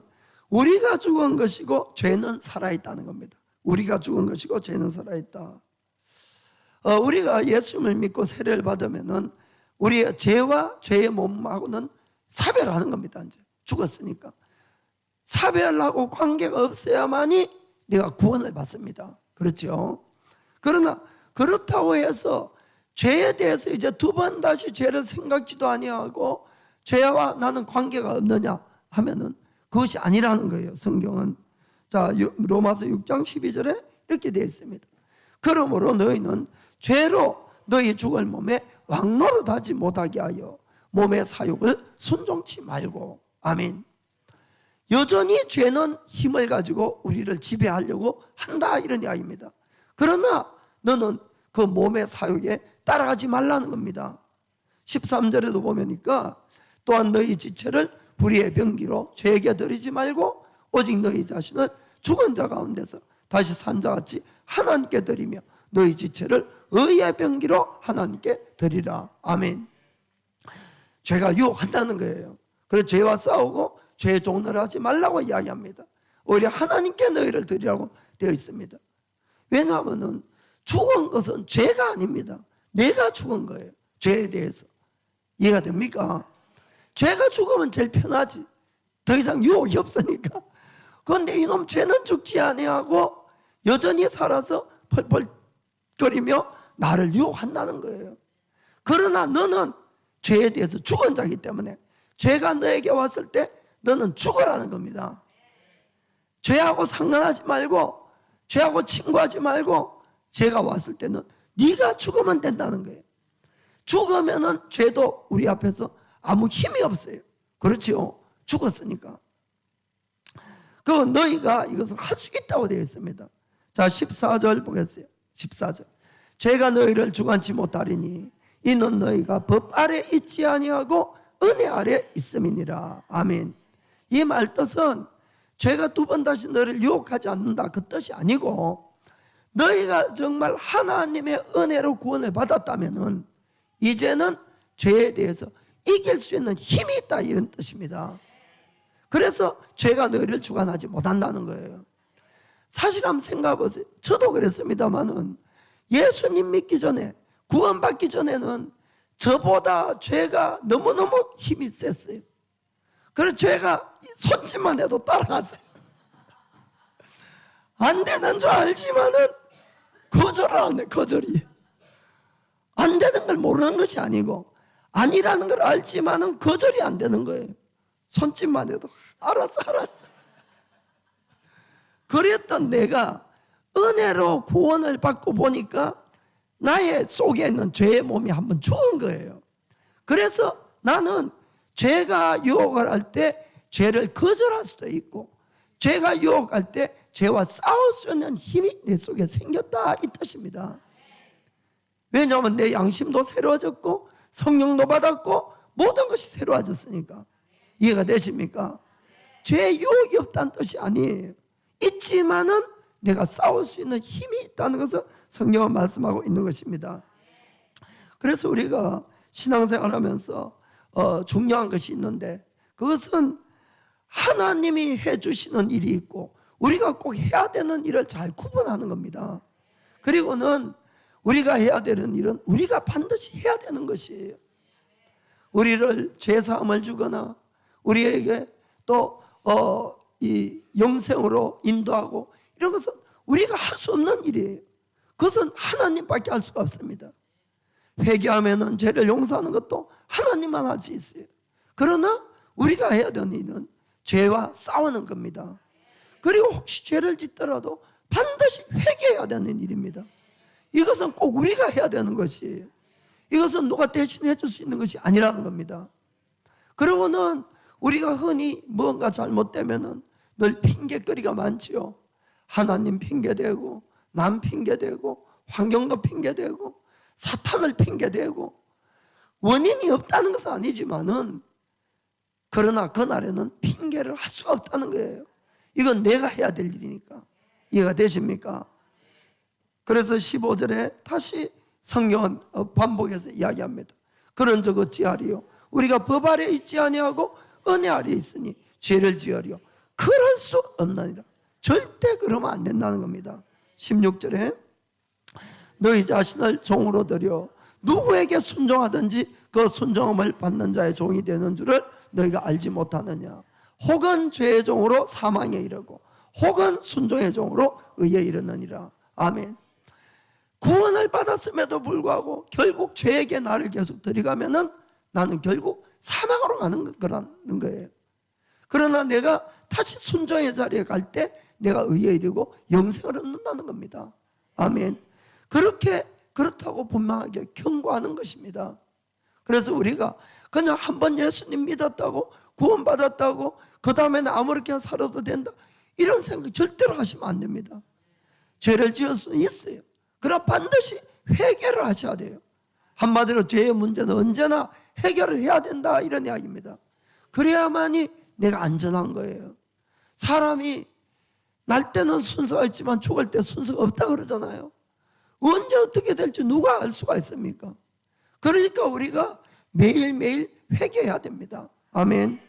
우리가 죽은 것이고 죄는 살아있다는 겁니다. 우리가 죽은 것이고 죄는 살아있다. 우리가 예수님을 믿고 세례를 받으면은 우리의 죄와 죄의 몸하고는 사별하는 겁니다. 이제 죽었으니까 사별하고 관계가 없어야만이 내가 구원을 받습니다. 그렇죠? 그러나 그렇다고 해서 죄에 대해서 이제 두 번 다시 죄를 생각지도 아니하고 죄와 나는 관계가 없느냐 하면은 그것이 아니라는 거예요. 성경은. 자, 로마서 6장 12절에 이렇게 되어 있습니다. 그러므로 너희는 죄로 너희 죽을 몸에 왕노릇하지 못하게 하여 몸의 사욕을 순종치 말고. 아멘. 여전히 죄는 힘을 가지고 우리를 지배하려고 한다, 이런 이야기입니다. 그러나 너는 그 몸의 사욕에 따라가지 말라는 겁니다. 13절에도 보니까 또한 너희 지체를 불의의 병기로 죄에게 드리지 말고 오직 너희 자신을 죽은 자 가운데서 다시 산 자같이 하나님께 드리며 너희 지체를 의의 병기로 하나님께 드리라. 아멘. 죄가 유혹한다는 거예요. 그래서 죄와 싸우고 죄의 종노를 하지 말라고 이야기합니다. 오히려 하나님께 너희를 드리라고 되어 있습니다. 왜냐하면 죽은 것은 죄가 아닙니다. 내가 죽은 거예요. 죄에 대해서. 이해가 됩니까? 죄가 죽으면 제일 편하지. 더 이상 유혹이 없으니까. 그런데 이놈 죄는 죽지 아니하고 여전히 살아서 펄펄거리며 나를 유혹한다는 거예요. 그러나 너는 죄에 대해서 죽은 자이기 때문에 죄가 너에게 왔을 때 너는 죽어라는 겁니다. 죄하고 상관하지 말고 죄하고 친구하지 말고 죄가 왔을 때는 네가 죽으면 된다는 거예요. 죽으면은 죄도 우리 앞에서 아무 힘이 없어요. 그렇지요? 죽었으니까. 그 너희가 이것을 할 수 있다고 되어 있습니다. 자, 14절 보겠어요. 14절. 죄가 너희를 주관치 못하리니 이는 너희가 법 아래 있지 아니하고 은혜 아래 있음이니라. 아멘. 이 말 뜻은 죄가 두 번 다시 너를 유혹하지 않는다, 그 뜻이 아니고 너희가 정말 하나님의 은혜로 구원을 받았다면은 이제는 죄에 대해서 이길 수 있는 힘이 있다, 이런 뜻입니다. 그래서 죄가 너희를 주관하지 못한다는 거예요. 사실 한번 생각해 보세요. 저도 그랬습니다만은 예수님 믿기 전에, 구원받기 전에는 저보다 죄가 너무너무 힘이 셌어요. 그래서 죄가 손짓만 해도 따라갔어요. 안 되는 줄 알지만은 거절을 안 해. 거절이 안 되는 걸 모르는 것이 아니고 아니라는 걸 알지만은 거절이 안 되는 거예요. 손짓만 해도 알았어. 그랬던 내가 은혜로 구원을 받고 보니까 나의 속에 있는 죄의 몸이 한번 죽은 거예요. 그래서 나는 죄가 유혹을 할 때 죄를 거절할 수도 있고 죄가 유혹할 때 죄와 싸울 수 있는 힘이 내 속에 생겼다, 이 뜻입니다. 왜냐하면 내 양심도 새로워졌고 성령도 받았고 모든 것이 새로워졌으니까. 이해가 되십니까? 죄의 유혹이 없다는 뜻이 아니에요. 있지만은 내가 싸울 수 있는 힘이 있다는 것을 성경은 말씀하고 있는 것입니다. 그래서 우리가 신앙생활 하면서 중요한 것이 있는데 그것은 하나님이 해주시는 일이 있고 우리가 꼭 해야 되는 일을 잘 구분하는 겁니다. 그리고는 우리가 해야 되는 일은 우리가 반드시 해야 되는 것이에요. 우리를 죄사함을 주거나 우리에게 또 이 영생으로 인도하고 이런 것은 우리가 할 수 없는 일이에요. 그것은 하나님밖에 할 수가 없습니다. 회개하면은 죄를 용서하는 것도 하나님만 할 수 있어요. 그러나 우리가 해야 되는 일은 죄와 싸우는 겁니다. 그리고 혹시 죄를 짓더라도 반드시 회개해야 되는 일입니다. 이것은 꼭 우리가 해야 되는 것이에요. 이것은 누가 대신해 줄 수 있는 것이 아니라는 겁니다. 그러고는 우리가 흔히 뭔가 잘못되면은 늘 핑계거리가 많지요. 하나님 핑계대고 남 핑계대고 환경도 핑계대고 사탄을 핑계대고 원인이 없다는 것은 아니지만은 그러나 그날에는 핑계를 할 수가 없다는 거예요. 이건 내가 해야 될 일이니까. 이해가 되십니까? 그래서 15절에 다시 성경은 반복해서 이야기합니다. 그런 적 어찌하리요? 우리가 법 아래 있지 아니하고 은혜 아래 있으니 죄를 지으리요. 그럴 수 없나니라. 절대 그러면 안 된다는 겁니다. 16절에 너희 자신을 종으로 들여 누구에게 순종하든지 그 순종함을 받는 자의 종이 되는 줄을 너희가 알지 못하느냐. 혹은 죄의 종으로 사망에 이르고 혹은 순종의 종으로 의에 이르느니라. 아멘. 구원을 받았음에도 불구하고 결국 죄에게 나를 계속 들이가면은 나는 결국 사망으로 가는 거라는 거예요. 그러나 내가 다시 순종의 자리에 갈 때 내가 의에 이르고 영생을 얻는다는 겁니다. 아멘. 그렇다고 분명하게 경고하는 것입니다. 그래서 우리가 그냥 한번 예수님 믿었다고 구원받았다고 그 다음에는 아무렇게나 살아도 된다 이런 생각 절대로 하시면 안 됩니다. 죄를 지을 수는 있어요. 그러나 반드시 회개를 하셔야 돼요. 한마디로 죄의 문제는 언제나 해결을 해야 된다 이런 이야기입니다. 그래야만이 내가 안전한 거예요. 사람이 날 때는 순서가 있지만 죽을 때 순서가 없다 그러잖아요. 언제 어떻게 될지 누가 알 수가 있습니까? 그러니까 우리가 매일매일 회개해야 됩니다. 아멘.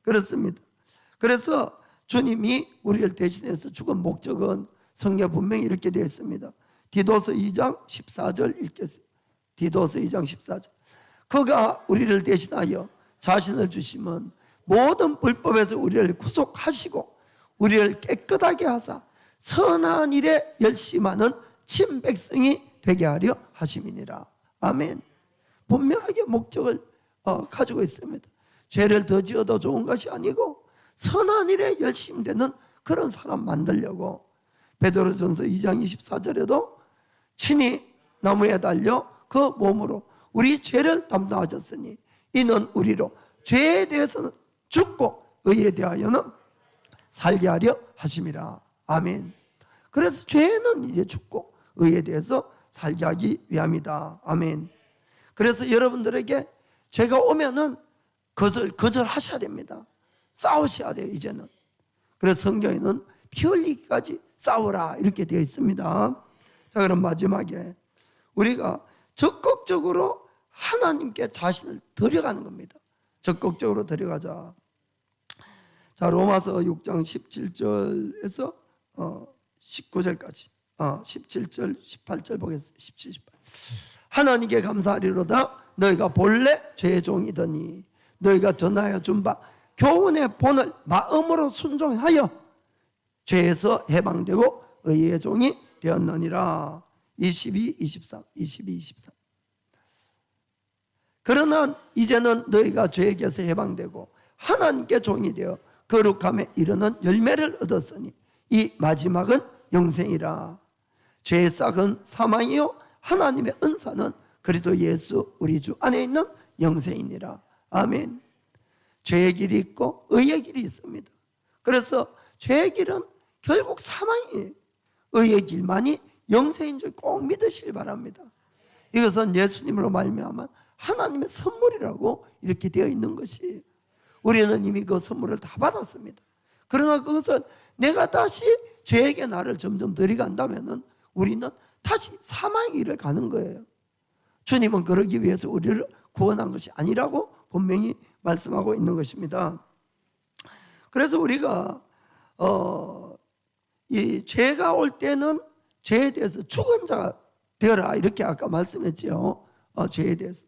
그렇습니다. 그래서 주님이 우리를 대신해서 죽은 목적은 성경 분명히 이렇게 되어 있습니다. 디도서 2장 14절 읽겠습니다. 디도서 2장 14절. 그가 우리를 대신하여 자신을 주시면 모든 불법에서 우리를 구속하시고 우리를 깨끗하게 하사 선한 일에 열심하는 친백성이 되게 하려 하심이니라. 아멘. 분명하게 목적을 가지고 있습니다. 죄를 더 지어도 좋은 것이 아니고 선한 일에 열심되는 그런 사람 만들려고 베드로전서 2장 24절에도 친히 나무에 달려 그 몸으로 우리 죄를 담당하셨으니 이는 우리로 죄에 대해서는 죽고 의에 대하여는 살게 하려 하심이라. 아멘. 그래서 죄는 이제 죽고 의에 대해서 살게 하기 위함이다. 아멘. 그래서 여러분들에게 죄가 오면은 거절하셔야 됩니다. 싸우셔야 돼요. 이제는. 그래서 성경에는 피 흘리기까지 싸우라 이렇게 되어 있습니다. 자, 그럼 마지막에 우리가 적극적으로 하나님께 자신을 드려가는 겁니다. 적극적으로 드려가자. 자, 로마서 6장 17절에서 19절까지 17절 18절 보겠습니다. 17, 18. 하나님께 감사하리로다. 너희가 본래 죄의 종이더니 너희가 전하여 준 바 교훈의 본을 마음으로 순종하여 죄에서 해방되고 의의 종이 되었느니라. 22, 23, 22, 23. 그러나 이제는 너희가 죄에게서 해방되고 하나님께 종이 되어 거룩함에 이르는 열매를 얻었으니 이 마지막은 영생이라. 죄의 싹은 사망이요 하나님의 은사는 그리스도 예수 우리 주 안에 있는 영생이니라. 아멘. 죄의 길이 있고 의의 길이 있습니다. 그래서 죄의 길은 결국 사망이에요. 의의 길만이 영생인 줄 꼭 믿으시기 바랍니다. 이것은 예수님으로 말미암아 하나님의 선물이라고 이렇게 되어 있는 것이, 우리는 이미 그 선물을 다 받았습니다. 그러나 그것을 내가 다시 죄에게 나를 점점 들이간다면 우리는 다시 사망의 길을 가는 거예요. 주님은 그러기 위해서 우리를 구원한 것이 아니라고 분명히 말씀하고 있는 것입니다. 그래서 우리가 이 죄가 올 때는 죄에 대해서 죽은 자가 되어라 이렇게 아까 말씀했죠. 죄에 대해서.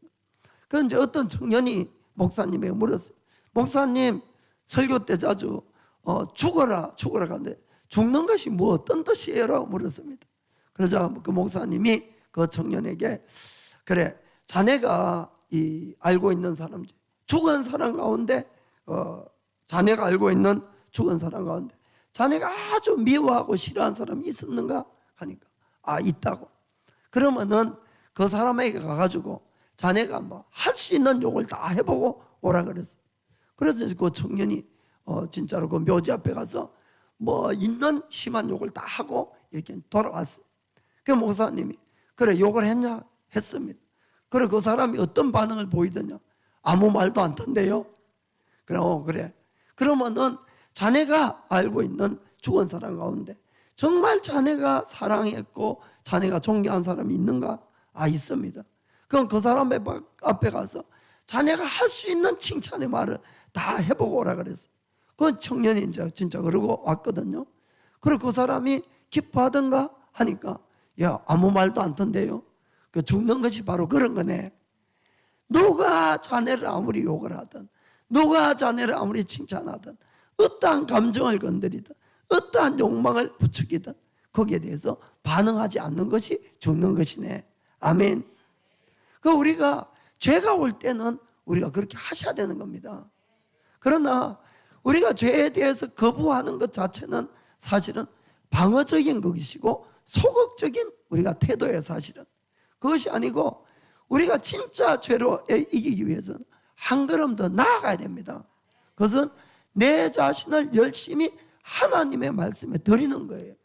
그건 이제 어떤 청년이 목사님에게 물었어요. 목사님, 설교 때 자주 죽어라 가는데 죽는 것이 뭐 어떤 뜻이에요? 라고 물었습니다. 그러자 그 목사님이 그 청년에게, 그래, 자네가 알고 있는 사람, 죽은 사람 가운데 자네가 알고 있는 죽은 사람 가운데 자네가 아주 미워하고 싫어하는 사람이 있었는가? 하니까 있다고. 그러면은 그 사람에게 가가지고 자네가 뭐 할 수 있는 욕을 다 해보고 오라 그랬어요. 그래서 그 청년이 진짜로 그 묘지 앞에 가서 뭐 있는 심한 욕을 다 하고 이렇게 돌아왔어요. 그 목사님이 그래 욕을 했냐? 했습니다. 그래 그 사람이 어떤 반응을 보이더냐? 아무 말도 안 던데요. 그래 그래. 그러면은 자네가 알고 있는 죽은 사람 가운데 정말 자네가 사랑했고 자네가 존경한 사람이 있는가? 있습니다. 그럼 그 사람 앞에 가서 자네가 할 수 있는 칭찬의 말을 다 해보고 오라 그랬어요. 그건 청년이 진짜 그러고 왔거든요. 그리고 그 사람이 기뻐하던가 하니까 야, 아무 말도 안 던데요. 그 죽는 것이 바로 그런 거네. 누가 자네를 아무리 욕을 하든, 누가 자네를 아무리 칭찬하든, 어떠한 감정을 건드리든, 어떠한 욕망을 부추기든 거기에 대해서 반응하지 않는 것이 죽는 것이네. 아멘. 그 우리가 죄가 올 때는 우리가 그렇게 하셔야 되는 겁니다. 그러나 우리가 죄에 대해서 거부하는 것 자체는 사실은 방어적인 것이고 소극적인 우리가 태도예요. 사실은 그것이 아니고 우리가 진짜 죄로 이기기 위해서는 한 걸음 더 나아가야 됩니다. 그것은 내 자신을 열심히 하나님의 말씀에 드리는 거예요.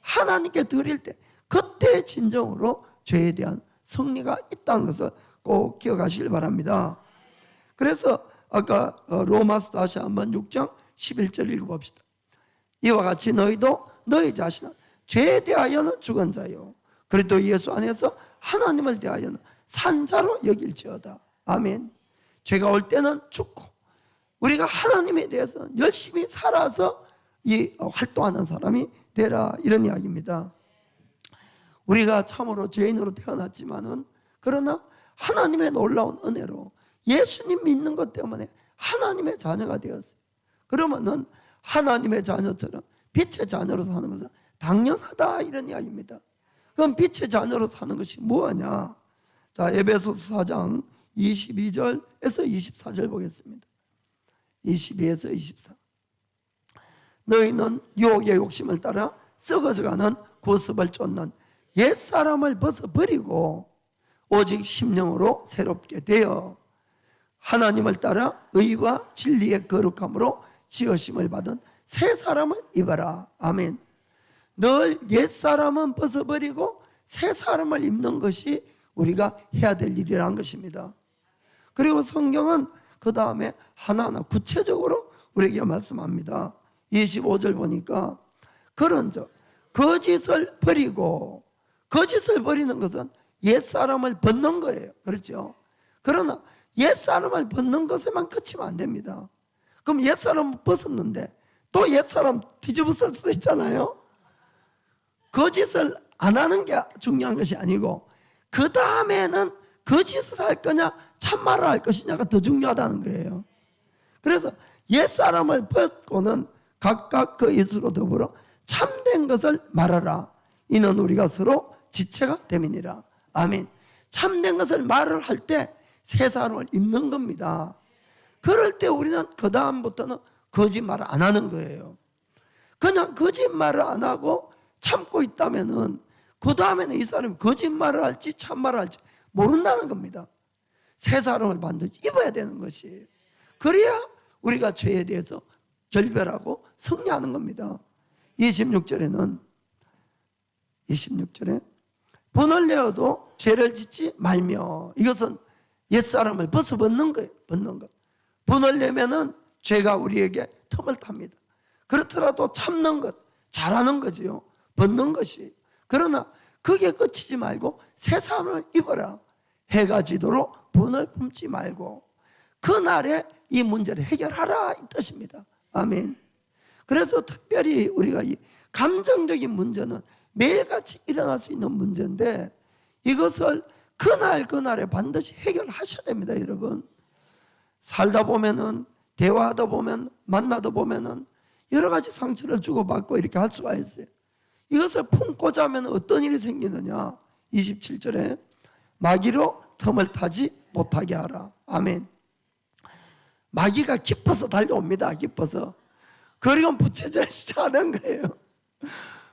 하나님께 드릴 때 그때 진정으로 죄에 대한 승리가 있다는 것을 꼭 기억하시길 바랍니다. 그래서 아까 로마서 다시 한번 6장 11절 읽어봅시다. 이와 같이 너희도 너희 자신은 죄에 대하여는 죽은 자요 그리스도 예수 안에서 하나님을 대하여는 산 자로 여길지어다. 아멘. 죄가 올 때는 죽고 우리가 하나님에 대해서는 열심히 살아서 이 활동하는 사람이 되라, 이런 이야기입니다. 우리가 참으로 죄인으로 태어났지만은 그러나 하나님의 놀라운 은혜로 예수님 믿는 것 때문에 하나님의 자녀가 되었어요. 그러면은 하나님의 자녀처럼 빛의 자녀로 사는 것은 당연하다, 이런 이야기입니다. 그럼 빛의 자녀로 사는 것이 뭐냐? 자, 에베소서 4장 22절에서 24절 보겠습니다. 22에서 24. 너희는 유혹의 욕심을 따라 썩어져가는 구습을 쫓는 옛사람을 벗어버리고 오직 심령으로 새롭게 되어 하나님을 따라 의와 진리의 거룩함으로 지으심을 받은 새 사람을 입어라. 아멘. 늘 옛사람은 벗어버리고 새 사람을 입는 것이 우리가 해야 될 일이라는 것입니다. 그리고 성경은 그 다음에 하나하나 구체적으로 우리에게 말씀합니다. 25절 보니까 그런즉 거짓을 버리고, 거짓을 버리는 것은 옛사람을 벗는 거예요. 그렇죠? 그러나 옛사람을 벗는 것에만 그치면 안 됩니다. 그럼 옛사람을 벗었는데 또 옛사람 뒤집어 쓸 수도 있잖아요. 거짓을 안 하는 게 중요한 것이 아니고 그 다음에는 거짓을 할 거냐 참말을 할 것이냐가 더 중요하다는 거예요. 그래서 옛사람을 벗고는 각각 그 예수로 더불어 참된 것을 말하라. 이는 우리가 서로 지체가 됨이니라. 아멘. 참된 것을 말을 할 때 새 사람을 입는 겁니다. 그럴 때 우리는 그 다음부터는 거짓말을 안 하는 거예요. 그냥 거짓말을 안 하고 참고 있다면은 그 다음에는 이 사람이 거짓말을 할지 참말을 할지 모른다는 겁니다. 새 사람을 반드시 입어야 되는 것이, 그래야 우리가 죄에 대해서 결별하고 승리하는 겁니다. 26절에 분을 내어도 죄를 짓지 말며, 이것은 옛사람을 벗어벗는 거예요. 벗는 것. 분을 내면은 죄가 우리에게 틈을 탑니다. 그렇더라도 참는 것, 잘하는 거지요. 벗는 것이. 그러나 그게 끝이지 말고 새 사람을 입어라. 해가 지도록 분을 품지 말고 그날에 이 문제를 해결하라, 이 뜻입니다. 아멘. 그래서 특별히 우리가 이 감정적인 문제는 매일같이 일어날 수 있는 문제인데 이것을 그날에 반드시 해결하셔야 됩니다. 여러분, 살다 보면은, 대화하다 보면, 만나다 보면은 여러 가지 상처를 주고받고 이렇게 할 수가 있어요. 이것을 품고자 하면 어떤 일이 생기느냐? 27절에 마귀로 틈을 타지 못하게 하라. 아멘. 마귀가 기뻐서 달려옵니다. 기뻐서. 그리고 부채질 시작하는 거예요.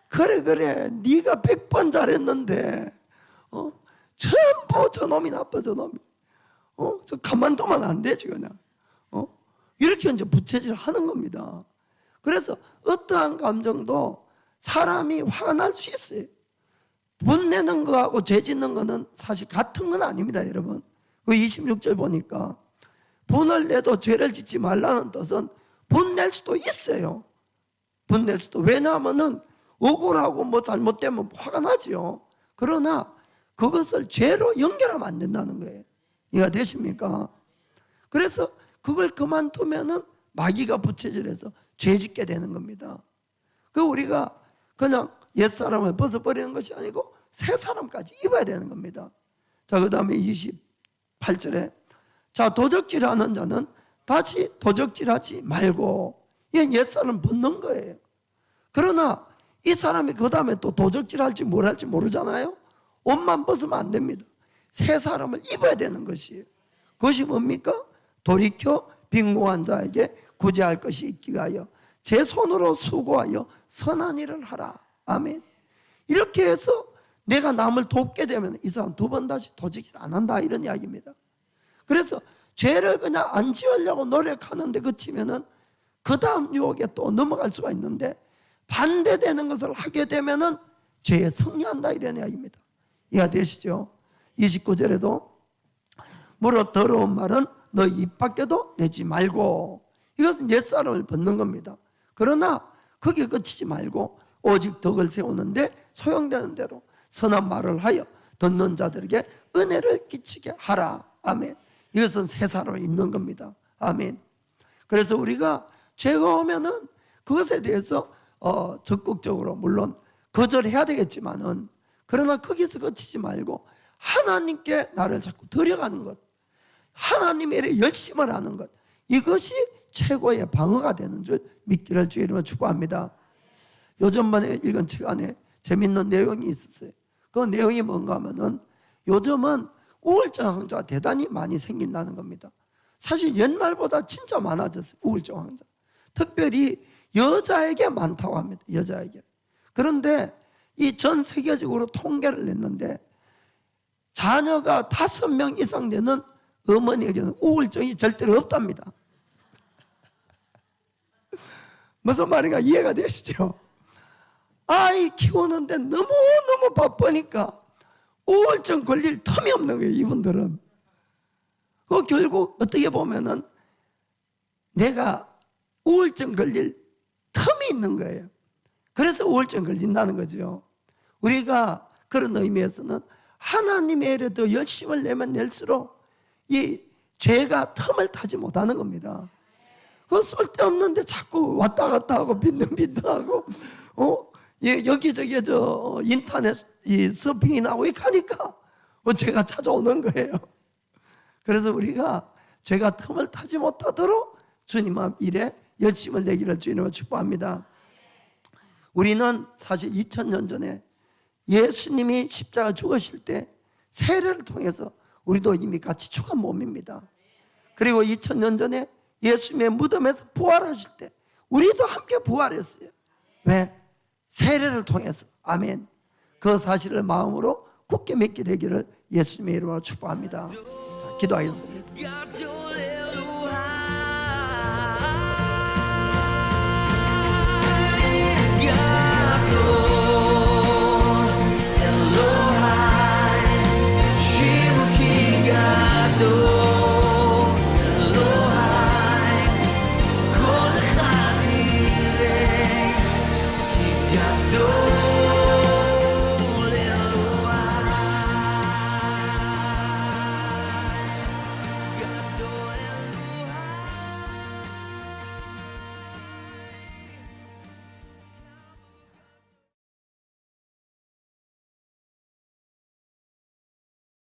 그래 네가 100번 잘했는데 전부 저놈이 나빠. 저놈이 저 가만두면 안 되지 그냥. 이렇게 이제 부채질 하는 겁니다. 그래서 어떠한 감정도 사람이 화가 날 수 있어요. 분내는 거하고 죄 짓는 거는 사실 같은 건 아닙니다. 여러분, 그 26절 보니까 분을 내도 죄를 짓지 말라는 뜻은 분낼 수도 있어요. 분낼 수도. 왜냐하면은 억울하고 뭐 잘못되면 화가 나지요. 그러나 그것을 죄로 연결하면 안 된다는 거예요. 이해가 되십니까? 그래서 그걸 그만두면은 마귀가 부채질해서 죄 짓게 되는 겁니다. 그 우리가 그냥 옛사람을 벗어버리는 것이 아니고 새 사람까지 입어야 되는 겁니다. 자, 그 다음에 28절에 자, 도적질하는 자는 다시 도적질하지 말고, 이건 옛사람 벗는 거예요. 그러나 이 사람이 그 다음에 또 도적질할지 뭘 할지 모르잖아요. 옷만 벗으면 안 됩니다. 새 사람을 입어야 되는 것이에요. 그것이 뭡니까? 돌이켜 빈궁한 자에게 구제할 것이 있기 위하여 제 손으로 수고하여 선한 일을 하라. 아멘. 이렇게 해서 내가 남을 돕게 되면 이 사람 두 번 다시 도적질 안 한다, 이런 이야기입니다. 그래서 죄를 그냥 안 지으려고 노력하는데 그치면은 그 다음 유혹에 또 넘어갈 수가 있는데, 반대되는 것을 하게 되면은 죄에 승리한다, 이런 이야기입니다. 이해가 되시죠? 29절에도 무릇 더러운 말은 너 입 밖에도 내지 말고, 이것은 옛사람을 벗는 겁니다. 그러나 거기에 그치지 말고 오직 덕을 세우는데 소용되는 대로 선한 말을 하여 듣는 자들에게 은혜를 끼치게 하라. 아멘. 이것은 새 사람을 입는 겁니다. 아멘. 그래서 우리가 죄가 오면은 그것에 대해서 적극적으로 물론 거절해야 되겠지만은, 그러나 거기서 그치지 말고 하나님께 나를 자꾸 들여가는 것, 하나님의 일에 열심을 하는 것, 이것이 최고의 방어가 되는 줄 믿기를 주의 이름으로 축복합니다. 요즘만에 읽은 책 안에 재밌는 내용이 있었어요. 그 내용이 뭔가 하면은 요즘은 우울증 환자가 대단히 많이 생긴다는 겁니다. 사실 옛날보다 진짜 많아졌어요. 우울증 환자. 특별히 여자에게 많다고 합니다. 여자에게. 그런데 이 전 세계적으로 통계를 냈는데 자녀가 5명 이상 되는 어머니에게는 우울증이 절대로 없답니다. 무슨 말인가 이해가 되시죠? 아이 키우는데 너무너무 바쁘니까 우울증 걸릴 틈이 없는 거예요, 이분들은. 그 결국 어떻게 보면은 내가 우울증 걸릴 틈이 있는 거예요. 그래서 우울증 걸린다는 거죠. 우리가 그런 의미에서는 하나님의 일에 더 열심을 내면 낼수록 이 죄가 틈을 타지 못하는 겁니다. 그 쓸데없는데 자꾸 왔다 갔다 하고 빈둥빈둥하고 여기저기 인터넷 이 서핑이 나오고 이렇게 하니까 죄가 찾아오는 거예요. 그래서 우리가 죄가 틈을 타지 못하도록 주님 일에 열심을 내기를 주님으로 축복합니다. 우리는 사실 2000년 전에 예수님이 십자가 죽으실 때 세례를 통해서 우리도 이미 같이 죽은 몸입니다. 그리고 2000년 전에 예수님의 무덤에서 부활하실 때 우리도 함께 부활했어요. 왜? 세례를 통해서. 아멘. 그 사실을 마음으로 굳게 믿게 되기를 예수님의 이름으로 축복합니다. 자, 기도하겠습니다.